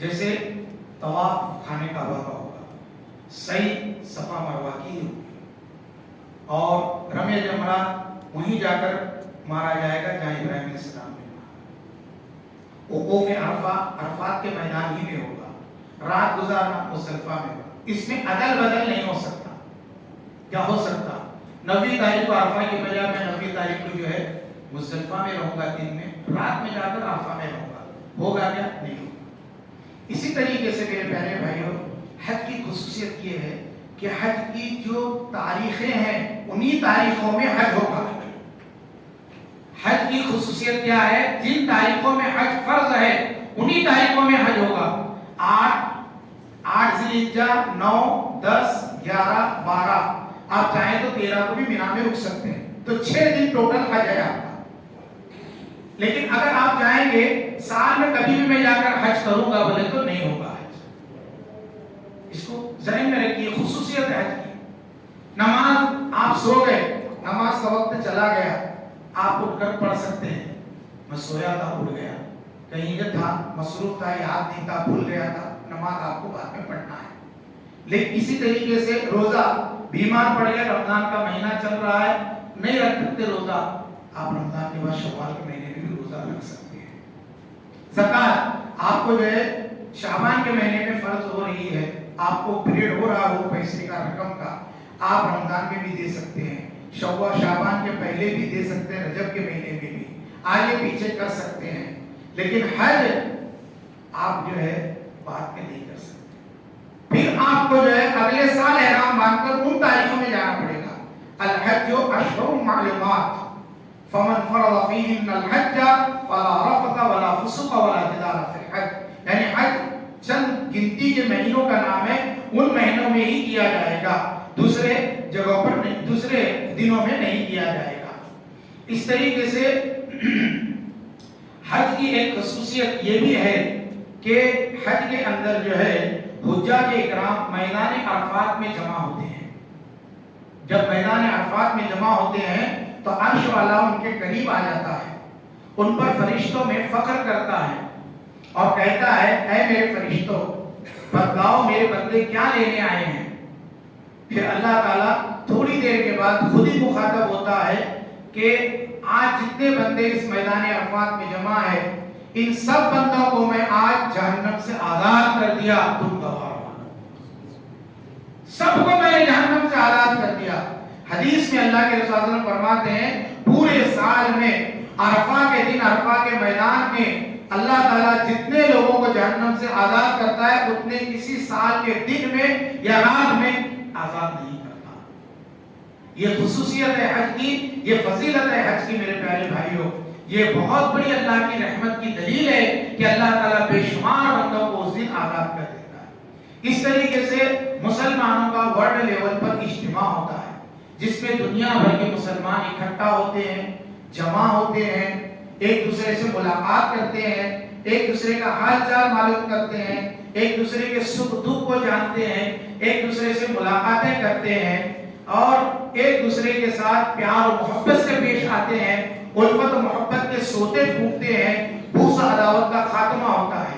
جیسے طواف خانے کعبہ کا ہوگا، سعی صفا مروہ کی ہوگی، اور رمی جمرات وہیں جا کر مارا جائے گا جہاں ابراہیم علیہ السلام نے مارا۔ وقوف عرفہ عرفات کے میدان ہی میں ہوگا، رات گزارنا مزدلفہ میں ہوگا۔ اس میں عدل بدل نہیں ہو سکتا۔ کیا ہو سکتا؟ 9 تاریخ کو عرفہ کی بجائے میں 9 تاریخ کو جو ہے مزدلفہ میں رہوں گا، دن میں رات میں جا کر عرفہ میں رہوں گا، ہوگا کیا؟ نہیں ہوگا۔ اسی طریقے سے میرے پیارے بھائیوں حج کی خصوصیت یہ ہے کہ حج کی جو تاریخیں ہیں انہی تاریخوں میں حج ہوگا۔ حج کی خصوصیت کیا ہے؟ جن تاریخوں میں حج فرض ہے انہی تاریخوں میں حج ہوگا۔ 8 ذی الحجہ، 9، 10، 11، 12، آپ چاہیں تو 13 کو بھی مینا میں رک سکتے ہیں، تو 6 دن ٹوٹل حج ہے آپ کا۔ لیکن اگر آپ چاہیں گے سال میں کبھی بھی میں جا کر حج کروں گا بولے تو نہیں ہوگا حج۔ اس کو ذہن میں رکھیے، خصوصیت ہے حج کی۔ نماز آپ سو گئے، نماز کا وقت چلا گیا، آپ اٹھ کر پڑھ سکتے ہیں۔ میں سویا تھا، اٹھ گیا، کہیں یہ تھا، مصروف تھا، یاد نہیں تھا، بھول گیا تھا، نماز آپ کو بعد میں پڑھنا ہے۔ لیکن اسی طریقے سے روزہ، بیمار پڑ گئے، رمضان کا مہینہ چل رہا ہے، نہیں رکھ سکتے روزہ، آپ رمضان کے بعد شوال کے مہینے میں بھی روزہ رکھ سکتے ہیں۔ زکات آپ کو جو ہے شعبان کے مہینے میں فرض ہو رہی ہے، آپ کو پیریڈ ہو رہا ہو پیسے کا، رقم کا، آپ رمضان میں بھی دے سکتے ہیں، شعبان کے پہلے بھی دے سکتے ہیں، رجب کے مہینے میں بھی، آگے پیچھے کر سکتے ہیں۔ لیکن حج آپ جو ہے بعد میں نہیں کر سکتے، پھر آپ کو جو ہے اگلے سال احرام باندھ کر ان تاریخوں میں جانا پڑے گا۔ الحج اشہر معلومات فمن فرض فیہن الحج فلا رفث ولا فسوق ولا جدال فی الحج، یعنی حج چند گنتی کے مہینوں کا نام ہے، ان مہینوں میں ہی کیا جائے گا، دوسرے جگہوں پر نہیں، دوسرے دنوں میں نہیں کیا جائے گا۔ اس طریقے سے حج کی ایک خصوصیت یہ بھی ہے کہ حج کے اندر جو ہے حجاج اکرام میدان عرفات میں جمع ہوتے ہیں۔ جب میدان عرفات میں جمع ہوتے ہیں تو عرش والا ان کے قریب آ جاتا ہے، ان پر فرشتوں میں فخر کرتا ہے اور کہتا ہے اے میرے فرشتوں بتلاؤ میرے بندے کیا لینے آئے ہیں۔ پھر اللہ تعالیٰ تھوڑی دیر کے بعد خود ہی مخاطب ہوتا ہے کہ آج جتنے بندے اس میدان عرفات میں جمع ہے ان سب بندوں کو میں آج جہنم سے آزاد کر دیا، تم گواہ ہو، سب کو میں نے جہنم سے آزاد کر دیا۔ حدیث میں اللہ کے رسول صلی اللہ علیہ وسلم فرماتے ہیں پورے سال میں عرفہ کے دن عرفہ کے میدان میں اللہ تعالیٰ جتنے لوگوں کو جہنم سے آزاد کرتا ہے اتنے کسی سال کے دن میں یا رات میں آزاد نہیں کرتا۔ یہ خصوصیت ہے حج کی، یہ فضیلت ہے حج کی میرے پیارے بھائیوں، یہ بہت بڑی اللہ کی رحمت کی دلیل ہے کہ اللہ تعالیٰ بے شمار بندوں کو اس دن آزاد کر دیتا ہے۔ اس طریقے سے مسلمانوں کا ورلڈ لیول پر اجتماع ہوتا ہے جس میں دنیا بھر کے مسلمان اکٹھا ہوتے ہیں، جمع ہوتے ہیں، ایک دوسرے سے ملاقات کرتے ہیں، ایک دوسرے کا حال چال معلوم کرتے ہیں، ایک دوسرے کے سکھ دکھ کو جانتے ہیں، ایک دوسرے سے ملاقاتیں کرتے ہیں، اور ایک دوسرے کے ساتھ پیار و محبت سے پیش آتے ہیں، الفت و محبت کے سوتے پھونکتے ہیں، بغض و عداوت کا خاتمہ ہوتا ہے۔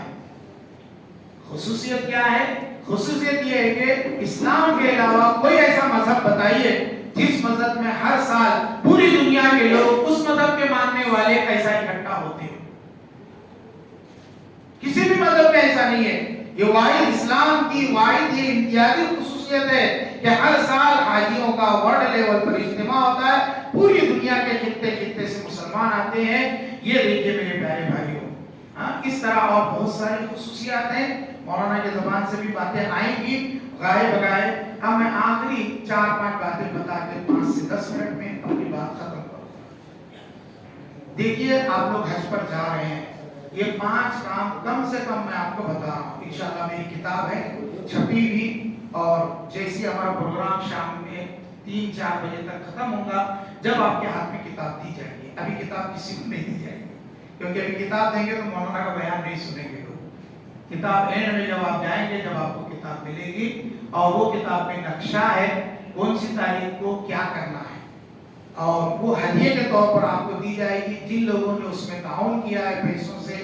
خصوصیت کیا ہے؟ خصوصیت یہ ہے کہ اسلام کے علاوہ کوئی ایسا مذہب بتائیے جس مذہب میں ہر سال پوری دنیا کے لوگ اس مذہب کے ماننے والے ایسا اکٹھا ہوتے ہیں۔ کسی بھی مذہب میں ایسا نہیں ہے۔ یہ واحد اسلام کی واحد یہ امتیازی خصوصیت ہے کہ ہر سال حاجیوں کا ورلڈ لیول پر اجتماع ہوتا ہے، پوری دنیا کے خطے خطے سے مسلمان آتے ہیں۔ یہ دیکھیے میرے پیارے بھائیوں، اس طرح اور بہت ساری خصوصیات ہیں، مولانا کی زبان سے بھی باتیں آئیں گی غائب بغائب۔ اب میں آخری 4-5 باتیں بتا کے 5 سے 10 منٹ میں اپنی بات ختم کروں گا۔ دیکھیے آپ لوگ حج پر جا رہے ہیں، یہ 5 کام کم سے کم میں آپ کو بتا رہا ہوں۔ انشاءاللہ میری کتاب ہے چھپی بھی، اور جیسی ہمارا پروگرام شام میں 3-4 بجے تک ختم ہوگا، جب آپ کے ہاتھ میں کتاب دی جائے گی۔ ابھی کتاب کسی کو نہیں دی جائے گی، کیونکہ ابھی کتاب دیں گے تو مولانا کا بیان نہیں سنیں گے لوگ۔ کتاب اینڈ میں جب آپ جائیں گے، جب آپ کو کتاب ملے گی، اور وہ کتاب میں نقشہ ہے کون سی تاریخ کو کیا کرنا ہے، اور وہ ہدیے کے طور پر آپ کو دی جائے گی۔ جن لوگوں نے اس میں تعاون کیا ہے پیسوں سے،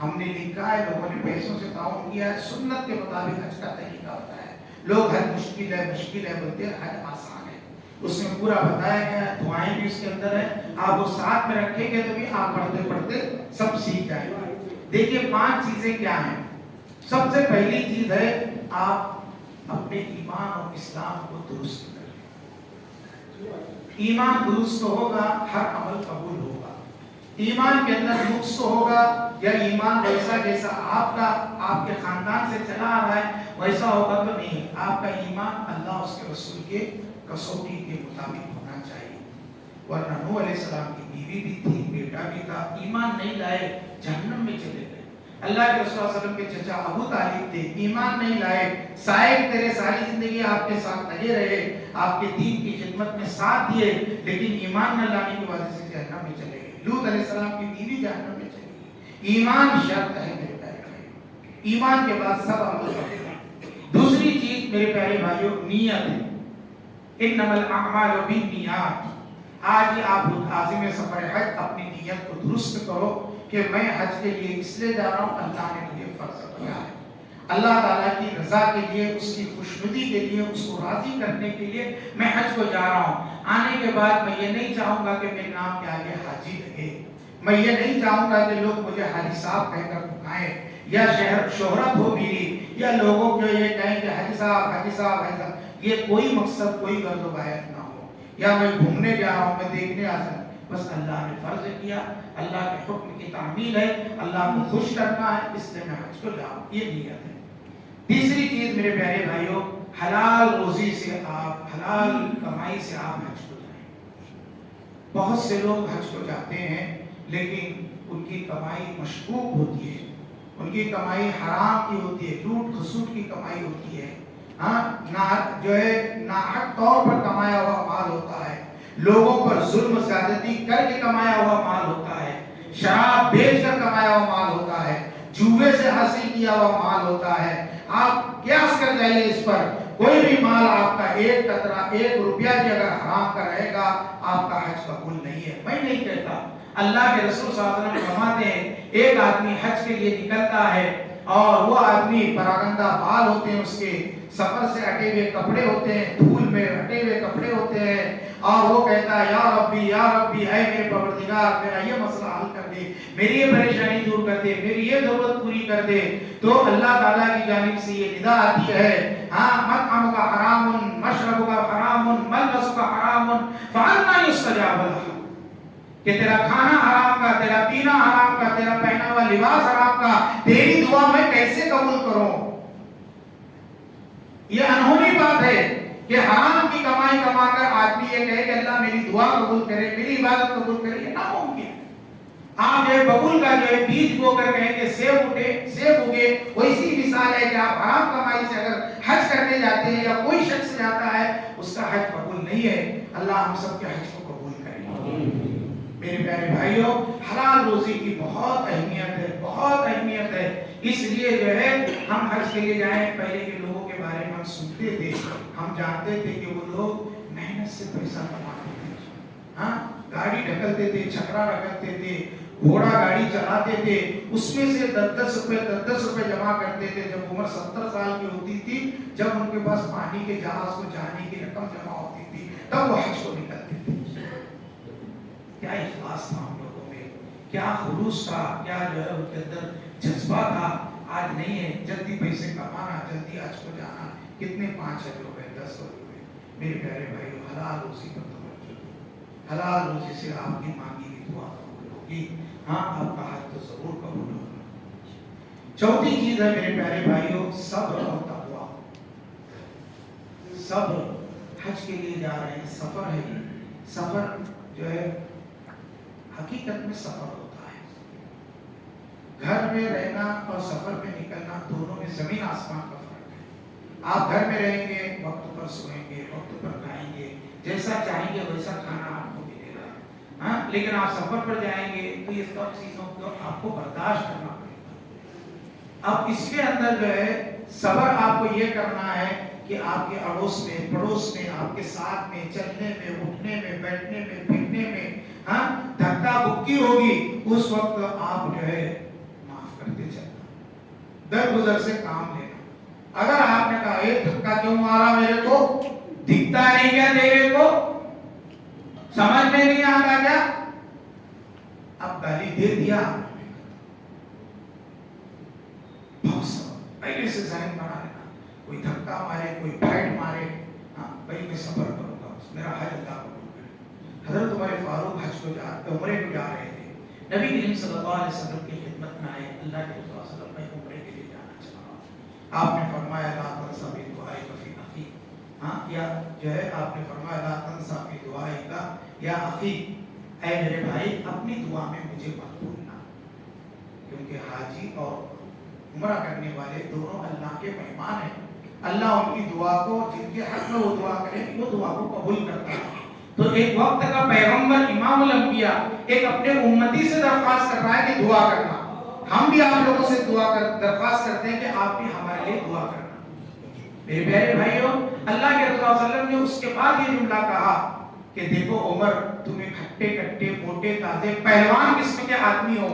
ہم نے لکھا ہے لوگوں نے پیسوں سے تعاون کیا ہے، سنت کے مطابق حج کا طریقہ ہوتا ہے۔ لوگ حج مشکل ہے بولتے ہیں، حج آسان ہے، اس میں پورا بتایا گیا ہے، دعائیں بھی اس کے اندر ہیں، آپ وہ ساتھ میں رکھیں گے تو بھی آپ پڑھتے پڑھتے سب سیکھ جائیں گے۔ دیکھیے 5 چیزیں کیا ہیں۔ سب سے پہلی چیز ہے آپ اپنے ایمان اور اسلام کو درست کریں۔ ایمان درست ہوگا، ہر عمل قبول ہوگا۔ ایمان کے اندر نقص ہوگا، یا ایمان ویسا جیسا آپ کے خاندان سے چلا آ رہا ہے ویسا ہوگا تو نہیں۔ آپ کا ایمان اللہ اس کے رسول کے کسوٹی کے مطابق ہونا چاہیے، ورنہ نوح علیہ السلام کی بیوی بھی تھی، بیٹا بھی تھا، ایمان نہیں لائے جہنم میں چلے گئے۔ اللہ کے رسول صلی اللہ علیہ وسلم کے چچا ابو طالب تھے، ایمان نہیں لائے، صاحب تیرے ساری زندگی آپ کے ساتھ لگے رہے، آپ کے دین کی خدمت میں ساتھ دیے، لیکن ایمان نہ لانے کی وجہ سے جہنم میں چلے گئے۔ لوط علیہ السلام کی بیوی جہنم میں چلی گئی۔ ایمان شرط ہے میرے پیارے بھائیوں، ایمان کے بعد سب عمل کرتے ہیں۔ دوسری چیز میرے پیارے بھائیوں نیت ہے، انما الاعمال بالنیات۔ آج ہی آپ عازم سفر حج اپنی نیت کو درست کرو کہ میں حج کے لیے اس لیے جا رہا ہوں، اللہ نے مجھے فرض کیا ہے، اللہ تعالیٰ کی رضا کے لیے، اس کی خوشنودی کے لیے، اس کو راضی کرنے کے لیے میں حج کو جا رہا ہوں۔ آنے کے بعد میں یہ نہیں چاہوں گا کہ میرے نام کے آگے حاجی لگے، میں یہ نہیں چاہوں گا کہ لوگ مجھے حاجی صاحب کہہ کر پکائیں، یا شہرت ہو میری، یا لوگوں کو یہ کہیں کہ حاجی صاحب حاجی صاحب حاجی صاحب۔ یہ کوئی مقصد، کوئی غرض و غایت نہ ہو، یا میں گھومنے جا رہا ہوں، میں دیکھنے آ سکتا، بس اللہ نے فرض کیا، اللہ کے حکم کی تعمیل ہے، اللہ کو خوش کرنا ہے، اس لیے میں حج کو جاؤں، یہ نیت ہے۔ تیسری چیز میرے پیارے بھائیوں، حلال روزی سے آپ، حلال کمائی سے آپ حج کو جائیں۔ بہت سے لوگ حج کو جاتے ہیں لیکن ان کی کمائی مشکوک ہوتی ہے، ان کی کمائی حرام کی ہوتی ہے، لوٹ کھسوٹ کی کمائی ہوتی ہے، جو ہے ناحق طور پر کمایا ہوا مال ہوتا ہے، لوگوں پر ظلم زیادتی کر کے کمایا ہوا مال ہوتا ہے، شراب بیچ کر کمایا ہوا مال ہوتا ہے، جوے سے حاصل کیا ہوا مال ہوتا ہے۔ آپ قیاس کر جائیے اس پر، کوئی بھی مال آپ کا 1 قطرہ 1 روپیہ بھی اگر حرام کا رہے گا، آپ کا حج قبول نہیں ہے۔ میں نہیں کہتا، اللہ کے رسول صلی اللہ علیہ وسلم فرماتے ہیں ایک آدمی حج کے لیے نکلتا ہے اور وہ آدمی پراگندہ بال ہوتے ہیں، اس کے سفر سے ہٹے ہوئے کپڑے ہوتے ہیں، دھول میں ہٹے ہوئے کپڑے ہوتے ہیں، اور وہ کہتا ہے یا ربی اے میرے پروردگار میرا یہ مسئلہ حل کر دے، میری یہ پریشانی دور کر دے، میری یہ ضرورت پوری کر دے۔ تو اللہ تعالیٰ کی جانب سے یہ ندا آتی ہے، مطعمک حرام مشربک حرام ملبسک حرام فانا یستجاب لک، کہ تیرا کھانا حرام کا، تیرا پینا حرام کا، تیرا پہنا ہوا لباس حرام کا، تیری دعا میں کیسے قبول کروں؟ یہ انہونی بات ہے کہ حرام کی کمائی کما کر آدمی یہ کہے کہ اللہ میری دعا قبول کرے، میری عبادت قبول کرے، یہ ناممکن ہے۔ آپ جو ببول کا جو ہے بیج بو کر کہیں کہ سیب اگے، ویسی مثال ہے کہ آپ حرام کمائی سے اگر حج کرنے جاتے ہیں یا کوئی شخص جاتا ہے، اس کا حج قبول نہیں ہے۔ اللہ ہم سب کے حج کو قبول کرے۔ میرے پیارے بھائیوں، حلال روزی کی بہت اہمیت ہے، بہت اہمیت ہے۔ اس لیے جو ہے ہم حج کے لیے جائیں، پہلے کے لوگوں کے بارے میں ہم سنتے تھے، ہم جانتے تھے کہ وہ لوگ محنت محنت سے پیسہ کماتے تھے، ہاں گاڑی ڈھکلتے تھے، چھکرا رکھتے تھے، گھوڑا گاڑی چلاتے تھے، اس میں سے 10 روپے جمع کرتے تھے. جب عمر 70 سال کی ہوتی تھی، جب ان کے پاس پانی کے جہاز کو جانے کی رقم جمع ہوتی تھی، تب وہ حج کو نکلتے تھے. کیا اخلاص تھا ہم لوگوں میں، کیا خلوص تھا، کیا جو ہے ان کے اندر جذبہ تھا. آج نہیں ہے، جلدی پیسے کمانا، جلدی حج کو جانا. کتنے 5 روپے 10 روپے. میرے پیارے بھائیو، حلال روزی پر توجہ دو. حلال روزی سے آپ کی مانگی ہوئی دعا قبول ہوگی. ہاں آپ کا حج تو ضرور قبول ہوگا. چوتھی چیز ہے میرے پیارے بھائیو، صبر اور تقویٰ. صبر، حج کے لیے جا رہے ہیں، سفر ہے. یہ سفر جو ہے حقیقت میں سفر ہوتا ہے. گھر میں رہنا اور سفر میں نکلنا، دونوں میں زمین آسمان کا فرق ہے. آپ گھر میں رہیں گے، وقت پر سوئیں گے، وقت پر کھائیں گے، جیسا چاہیں گے ویسا کھانا آپ کو ملے گا. ہاں لیکن آپ سفر پر جائیں گے تو یہ سب چیزوں کو آپ کو برداشت کرنا پڑے گا. اب اس کے اندر جو ہے صبر آپ کو یہ کرنا ہے کہ آپ کے اڑوس میں، پڑوس میں، آپ کے ساتھ میں، چلنے میں، اٹھنے میں، بیٹھنے میں، پھرنے میں ہاں دھکا بکی ہوگی، اس وقت آپ جو ہے معاف کرتے چلنا، درگزر سے کام لینا. اگر آپ نے کہا یہ دھکا کیوں مارا میرے کو، دکھتا نہیں کیا تیرے کو، سمجھ میں نہیں آتا کیا، اب گالی دے دیا. بہت سب پہلے سے ذہن بنا لینا، کوئی دھکا مارے، کوئی پھائٹ مارے، ہاں بھائی میں صبر کروں گا، میرا حج اللہ قبول کرے. حضرت عمر فاروق حج کو عمرے کو جا رہے تھے. نبی کریم صلی اللہ علیہ وسلم کی خدمت میں آئے. اللہ کے رسول صلی اللہ علیہ وسلم، میں عمرے کے لیے جانا چاہ رہا ہوں. آپ نے فرمایا لا تنسا فی دعائک فی اخیک. ہاں یا جو ہے آپ نے فرمایا لا تنسا فی دعائک یا اخیک، اے میرے بھائی اپنی دعا میں مجھے مت بھولنا. کیونکہ حاجی اور عمرہ کرنے والے دونوں اللہ کے مہمان ہیں. اللہ ان کی دعا کو، جن کے حق میں وہ دعا کرے، وہ دعا کو قبول کرتا ہے. تو ایک وقت کا پیغمبر امام الانبیاء ایک اپنے امتی سے درخواست کر رہا ہے کہ دعا کرنا. ہم بھی آپ لوگوں سے درخواست کرتے ہیں کہ آپ بھی ہمارے لیے دعا کرنا. میرے پیارے بھائیوں، اللہ کے رسول صلی اللہ علیہ وسلم نے اس کے بعد یہ جملہ کہا کہ دیکھو عمر، تمہیں کھٹے کٹے موٹے تازے پہلوان قسم کے آدمی ہو،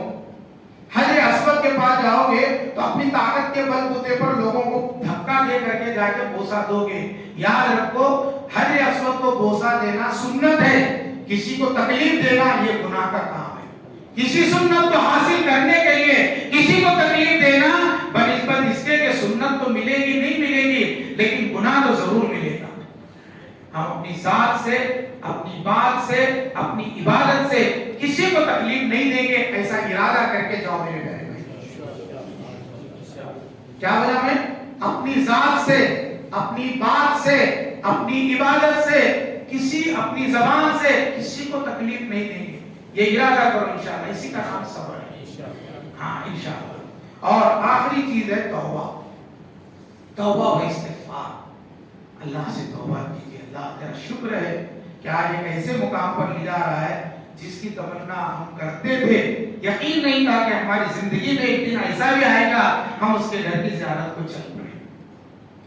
حجر اسود کے پاس جاؤ گے تو اپنی طاقت کے بل بوتے پر لوگوں کو دھکا دے کر کے جا کے بوسہ دو گے. یاد رکھو، حجر اسود کو بوسہ دینا سنت ہے، کسی کو تکلیف دینا یہ گناہ کا کام ہے. کسی سنت کو حاصل کرنے کے لیے کسی کو تکلیف دینا بنسبت اس کے کہ سنت تو ملے گی نہیں ملے گی، لیکن گناہ تو ضرور ملے گا. ہم اپنی ذات سے، اپنی بات سے، اپنی عبادت سے کسی کو تکلیف نہیں دیں گے، ایسا ارادہ کر کے جاؤ میرے پیارے بھائی. کیا وجہ میں اپنی ذات سے، اپنی بات سے، اپنی عبادت سے، اپنی زبان سے کسی کو تکلیف نہیں دیں گے، یہ ارادہ کرو انشاءاللہ. اسی کا نام صبر ہے. ہاں انشاءاللہ. اور آخری چیز ہے توبہ. توبہ و استغفار. اللہ سے توبہ کیجیے. اللہ تیرا شکر ہے کہ آج ایک ایسے مقام پر لے جا رہا ہے جس کی تمنا ہم کرتے تھے، یقین نہیں تھا کہ ہماری زندگی میں ایک دن ایسا بھی آئے گا ہم اس کے گھر کی زیارت کو چل پڑے.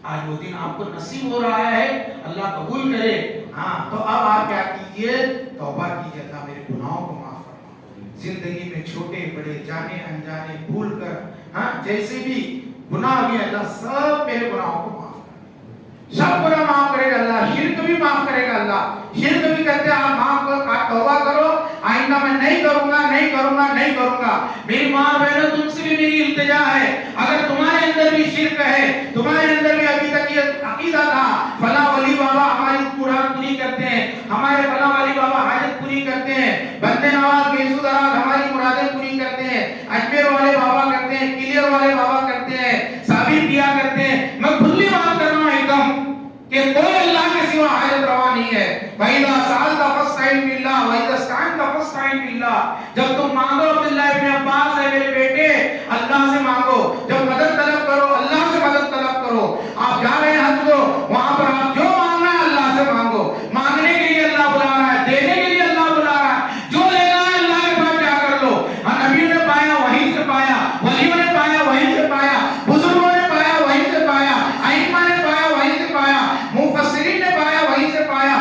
آج وہ دن آپ کو نصیب ہو رہا ہے، اللہ قبول کرے. ہاں تو اب آپ کیا کیجئے، توبہ کیجئے. اللہ میرے گناہوں کو معاف فرما. زندگی میں چھوٹے بڑے، جانے انجانے، بھول کر، ہاں جیسے بھی گناہ ہوئے، اللہ سب میرے گناہوں کو معاف کرے. سب گناہ معاف کرے گا اللہ. شرک بھی معاف کرے گا اللہ. شرک بھی کہتے ہیں آپ معاف کرو، آپ توبہ کرو، آئندہ میں نہیں کروں گا، نہیں کروں گا، نہیں کروں گا. میری ماں بہنوں، تم سے بھی میری التجا ہے، اگر تمہارے اندر بھی شرک ہے، تمہارے اندر بھی ابھی تک یہ عقیدہ تھا فلاں ولی بابا ہماری مراد پوری کرتے ہیں، ہمارے فلاں ولی بابا حاجت پوری کرتے ہیں، بندے نواز گیسو دراز ہماری مرادیں پوری کرتے ہیں، اجمیر والے بابا کرتے ہیں، کلیئر والے بابا کرتے ہیں، ثابت کیا کرتے ہیں. میں کھلی بات کر رہا ہوں ایک دم کہ کوئی اللہ کے سوا حاجت روا نہیں ہے. وَإِذَا سَأَلْتَ فَاسْتَعِنْ بِاللَّهِ وَإِذَا اسْتَعَنْتَ فَاسْتَعِنْ بِاللَّهِ. جب تم مانگو، عبداللہ ابن عباس ہے میرے بیٹے، اللہ سے مانگو. جب مدد طلب کرو، اللہ سے مدد طلب کرو. آپ جا رہے ہیں حج کو، وہاں پر آپ جو مانگنا ہے اللہ سے مانگو. مانگنے کے لیے اللہ بلا رہا ہے، دینے کے لیے اللہ بلا رہا ہے. جو لینا ہے اللہ کے پاس جا کر لو. نبیوں نے پایا وہیں سے پایا، ولیوں نے پایا وہیں سے پایا، بزرگوں نے پایا وہیں سے پایا، ائمہ نے پایا وہیں سے پایا، مفسرین نے پایا وہیں سے پایا،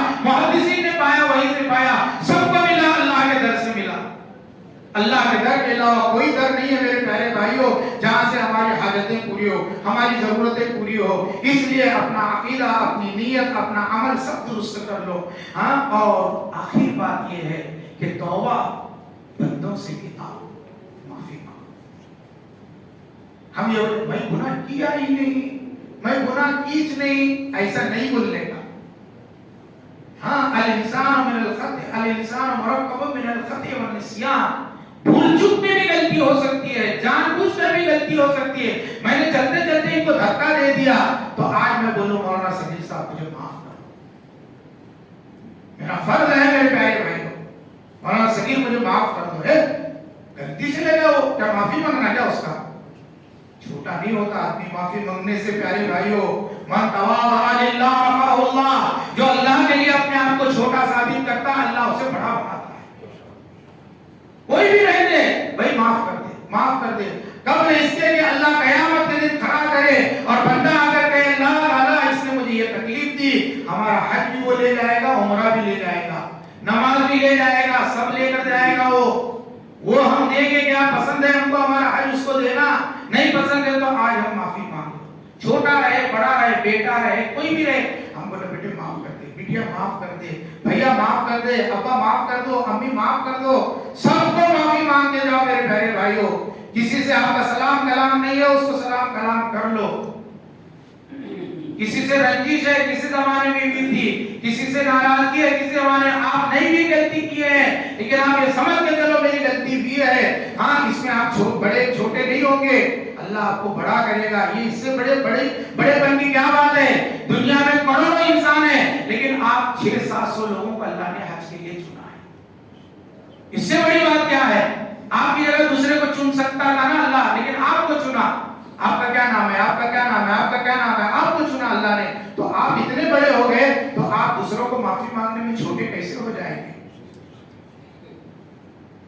بھائیو جہاں سے ہماری حاجتیں پوری ہو، ہماری ضرورتیں پوری ہو، اس لیے اپنا عقیدہ، اپنی نیت، اپنا عمل سب درست کر لو. ہاں، اور آخر بات یہ ہے کہ توبہ بندوں سے بھی آؤ، معافی مانگو. ہم یہ میں گناہ کیا ہی نہیں، میں گناہ کیچ نہیں، ایسا نہیں بولنے کا. ہاں، الانسان من الخطئ، الانسان مرکب من الخطئ والنسیان. بھول چوک میں بھی غلطی ہو سکتی ہے، جان بوجھ کر بھی غلطی ہو سکتی ہے. میں نے چلتے چلتے ان کو دھکا دے دیا تو آج میں بولوں مولانا سمیع صاحب مجھے معاف کرو. میرا فرض ہے میرے پیارے بھائیوں، مولانا سمیع مجھے معاف کر دو. غلطی سے لگا وہ کیا معافی مانگنا کیا اس کا چھوٹا نہیں ہوتا آدمی معافی مانگنے سے. پیارے بھائیوں، من تواضع للہ رفعہ اللہ، جو اللہ کے لیے اپنے آپ کو چھوٹا ثابت کرتا ہے اللہ اسے بڑا بناتا ہے. کوئی بھی رہ دے بھائی معاف کر دے، معاف کر دے. قبل اس کے لیے اللہ قیامت کے دن کھڑا کرے اور بندہ آ کر کہے اللہ تعالیٰ اس نے مجھے یہ تکلیف دی، ہمارا حج بھی وہ لے جائے گا، عمرہ بھی لے جائے گا، نماز بھی لے جائے گا، سب لے کر جائے گا. وہ ہم دیں گے کیا؟ پسند ہے ہم کو ہمارا حج اس کو دینا، نہیں پسند ہے تو آج ہم معافی مانگو. چھوٹا رہے، بڑا رہے، بیٹا رہے، کوئی بھی رہے، ہم بولے بیٹے معاف کر دے، بیٹیا معاف کر دے، بھیا معاف کر دے، ابا معاف کر دو، امی معاف کر دو. سب کو معافی مانگتے جاؤ میرے پیارے بھائیوں. کسی سے آپ کا سلام کلام نہیں ہے، اس کو سلام کلام کر لو. کسی سے رنجش ہے، کسی زمانے میں بھی تھی، کسی سے ناراضگی ہے، کسی زمانے آپ نہیں بھی غلطی کیے ہیں، لیکن آپ یہ سمجھ کے چلو میری غلطی بھی ہے. ہاں، اس میں آپ بڑے چھوٹے نہیں ہوں گے، اللہ آپ کو بڑا کرے گا. یہ اس سے بڑے بن کی کیا بات ہے؟ دنیا میں کروڑوں انسان ہیں لیکن آپ 600-700 لوگوں کو اللہ نے حج کے لیے چنا ہے. اس سے بڑی بات کیا ہے؟ آپ کی جگہ دوسرے کو چن سکتا تھا نا اللہ، لیکن آپ کو چنا. آپ کا کیا نام ہے؟ آپ کا کیا نام ہے؟ آپ کا کیا نام ہے؟ آپ کو چنا اللہ نے. تو آپ اتنے بڑے ہو گئے تو آپ دوسروں کو معافی مانگنے میں چھوٹے کیسے ہو جائیں گے؟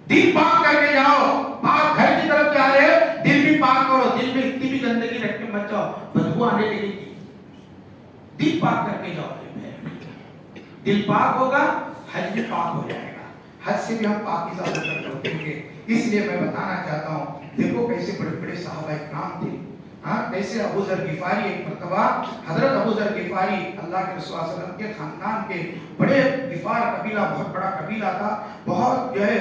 دل پاک کر کے جاؤ. پاک گھر کی طرف جا رہے ہو، دل بھی پاک کرو. دل میں اتنی بھی گندگی رکھ کے مت جاؤ، بدبو آنے لگے گی. دل پاک کر کے جاؤ. دل پاک ہوگا، حج بھی پاک ہو جائے گا. حج سے بھی ہم پاکیزہ ہو کر لوٹیں گے. اس لیے میں بتانا چاہتا ہوں، دیکھو کیسے بڑے بڑے صحابہ اکرام تھے. ہاں، کیسے ابو ذر غفاری ایک مرتبہ، حضرت ابو ذر غفاری اللہ کے رسول صلی اللہ علیہ وسلم کے خاندان کے بڑے، غفار قبیلہ بہت بڑا قبیلہ تھا، بہت جو ہے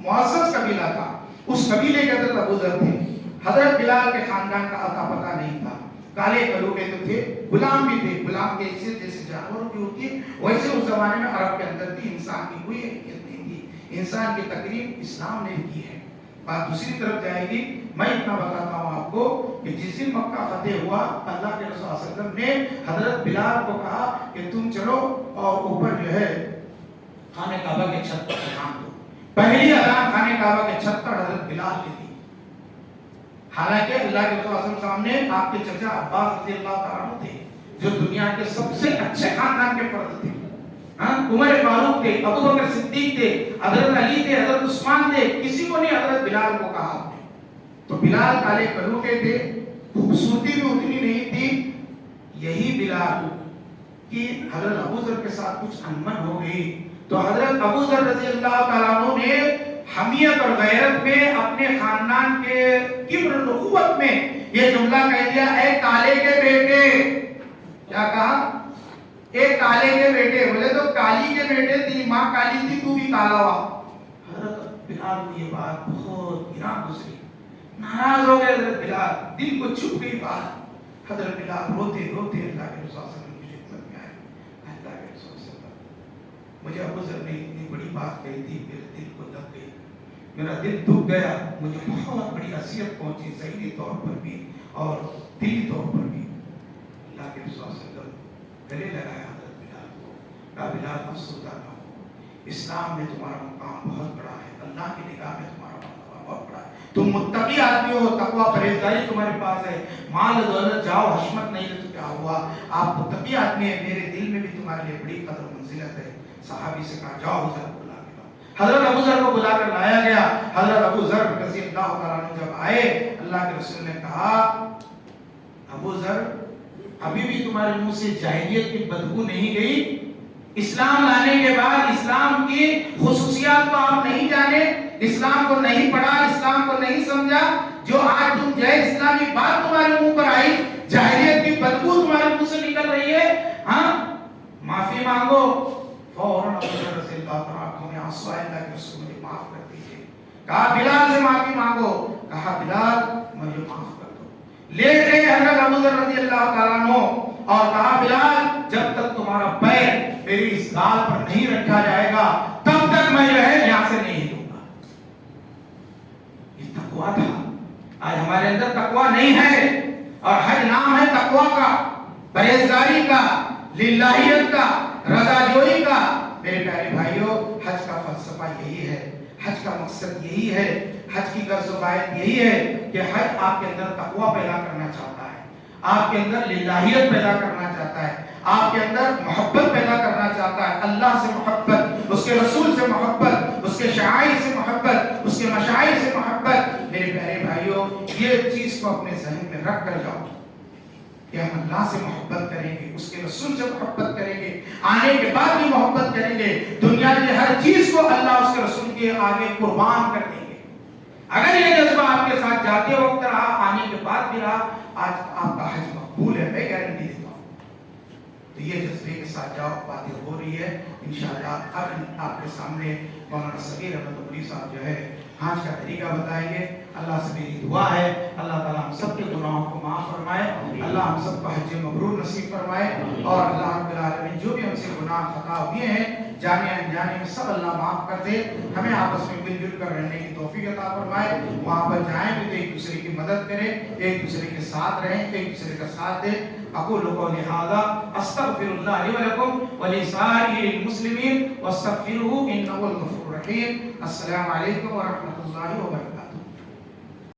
معزز قبیلہ تھا. اس قبیلے کے حضرت ابو ذر تھے. حضرت بلال کے خاندان کا اتا پتہ نہیں تھا. کالے کلوٹے تو تھے، غلام بھی تھے. غلام کی حیثیت جیسے جانوروں کی ہوتی ہے ویسے اس زمانے میں عرب کے اندر تھی. انسان کی کوئی حیثیت نہیں تھی. انسان کی تقریب اسلام نے کی ہے. بات دوسری طرف جائے گی. میں اتنا بتاتا ہوں آپ کو کہ جس دن مکہ فتح ہوا، اللہ کے رسول صلی اللہ علیہ وسلم نے حضرت بلال کو کہا کہ تم چلو اور اوپر جو ہے خانہ کعبہ کے چھت پر اذان دو. پہلی اذان خانہ کعبہ کے چھت پر حضرت بلال نے دی. حالانکہ اللہ کے رسول صلی اللہ علیہ وسلم سامنے آپ کے چچا عباس رضی اللہ تعالیٰ عنہ تھے، جو دنیا کے سب سے اچھے خاندان کے فرد تھے. عمر فاروق تھے، ابو بکر صدیق تھے، حضرت علی تھے، حضرت عثمان تھے. کسی کو نہیں حضرت بلال کو کہا. تو بلال کالے کلوٹے تھے، خوبصورتی بھی اتنی نہیں تھی. یہی بلال کی حضرت ابو ذر کے ساتھ کچھ انبن ہو گئی تو حضرت ابو ذر رضی اللہ تعالیٰ عنہ نے حمیت اور غیرت میں اپنے خاندان کے کبر نخوت میں یہ جملہ کہہ دیا، اے کالے کے بیٹے. کیا کہا؟ اے کالے کے بیٹے. بولے تو کالی کے بیٹے، تیری ماں کالی تھی، تو بھی کالا ہوا. حضرت بلال کو یہ بات بہت گراں گزری، ناراض ہو گئے. حضرت بلال دل کو چھپ گئی بات. حضرت بلال روتے روتے اللہ کے رسول صلی اللہ علیہ وسلم کی خدمت میں آئے. اللہ کے رسول صلی اللہ علیہ وسلم، مجھے ابو ذر نے اتنی بڑی بات کہی تھی، میرے دل کو لگ گئی، میرا دل دکھ گیا، مجھے بہت بڑی اذیت پہنچی، ذہنی طور پر بھی اور دلی طور پر بھی. اللہ کے رسول صلی اللہ علیہ وسلم گلے لگایا حضرت بلال کو، کہا بلال افسردہ نہ ہو، اسلام میں تمہارا مقام بہت بڑا ہے، اللہ کی نگاہ میں تمہارا مرتبہ بہت بڑا ہے. تم متقی آدمی ہو، تقوی پرہیزگاری تمہارے پاس ہے. مال دولت جاؤ، حشمت نہیں تو کیا ہوا، آپ متقی آدمی ہیں، میرے دل میں بھی تمہارے لیے بڑی قدر و منزلت ہے. صحابی سے کہا جاؤ ابو ذر کو بلا کے لاؤ. حضرت ابو ذر کو بلا کر لایا گیا. حضرت ابو ذر رضی اللہ تعالیٰ عنہ جب آئے، اللہ کے رسول نے کہا ابو ذر ابھی بھی تمہارے منہ سے جاہلیت کی بدبو نہیں گئی؟ اسلام لانے کے بعد اسلام کی خصوصیات کو آپ نہیں جانے؟ اسلام کو نہیں پڑھا، اسلام کو نہیں سمجھا، جو آج تم جے اسلامی بات تمہارے منہ پر آئی، جاہلیت کی بدبو تمہارے منہ سے نکل رہی ہے، ہاں معافی مانگو، فوراً ابوبکر رضی اللہ تعالیٰ نے آنسو آئے، اللہ کے رسول مجھے معاف کر دیجیے، کہا بلال سے معافی مانگو، کہا بلال مجھے معاف کر دو، لے گئے حضرت ابوبکر رضی اللہ تعالیٰ عنہ اور کہا بلال جب تک تمہارا پیر میری اس گال پر نہیں رکھا جائے گا تب تک میں جو ہے یہاں سے نہیں ہلوں گا۔ یہ تقویٰ تھا۔ آج ہمارے اندر تقویٰ نہیں ہے، اور حج نام ہے تقویٰ کا، پرہیزگاری کا، للہیت کا، رضا جوئی کا۔ میرے پیارے بھائیوں، حج کا فلسفہ یہی ہے، حج کا مقصد یہی ہے، حج کی غرض و غایت یہی ہے کہ حج آپ کے اندر تقویٰ پیدا کرنا چاہتا ہے، آپ کے اندر للہیت پیدا کرنا چاہتا ہے، آپ کے اندر محبت پیدا کرنا چاہتا ہے، اللہ سے محبت، اس کے رسول سے محبت، اس کے شعائر سے محبت، اس کے مشاعر سے محبت۔ میرے پیارے بھائیوں، یہ چیز کو اپنے ذہن میں رکھ کر جاؤ کہ ہم اللہ سے محبت کریں گے، اس کے رسول سے محبت کریں گے، آنے کے بعد بھی محبت کریں گے، دنیا کی ہر چیز کو اللہ اس کے رسول کے آگے قربان کر دیں گے۔ اگر یہ جذبہ آپ کے ساتھ جاتے وقت رہا، آنے کے بعد بھی رہا، آج آپ کا حج مقبول ہے، میں گارنٹی دیتا ہوں۔ تو یہ جذبے کے ساتھ جاؤ، باتیں ہو رہی ہے انشاءاللہ۔ اب آپ کے سامنے مولانا صغیر احمد عمری صاحب جو ہے حج کا طریقہ بتائیں گے۔ اللہ سے میری دعا ہے اللہ تعالیٰ ہم سب کے گناہوں کو معاف فرمائے، اللہ ہم سب کو حج مبرور نصیب فرمائے، اور اللہ رب العالمین جو بھی ہم سے گناہ خطا ہوئے ہیں جانے انجانے میں سب اللہ معاف کر دے، ہمیں آپس میں مل جل کر رہنے کی توفیق عطا فرمائے۔ وہاں پر جائیں بھی تو ایک دوسرے کی مدد کریں، ایک دوسرے کے ساتھ رہیں، ایک دوسرے کا ساتھ دیں۔ اقول قولی ھذا استغفر اللہ لی ولکم ولسائر المسلمین واستغفروہ انہ هو الغفور الرحیم۔ السلام علیکم ورحمۃ اللہ وبرکاتہ۔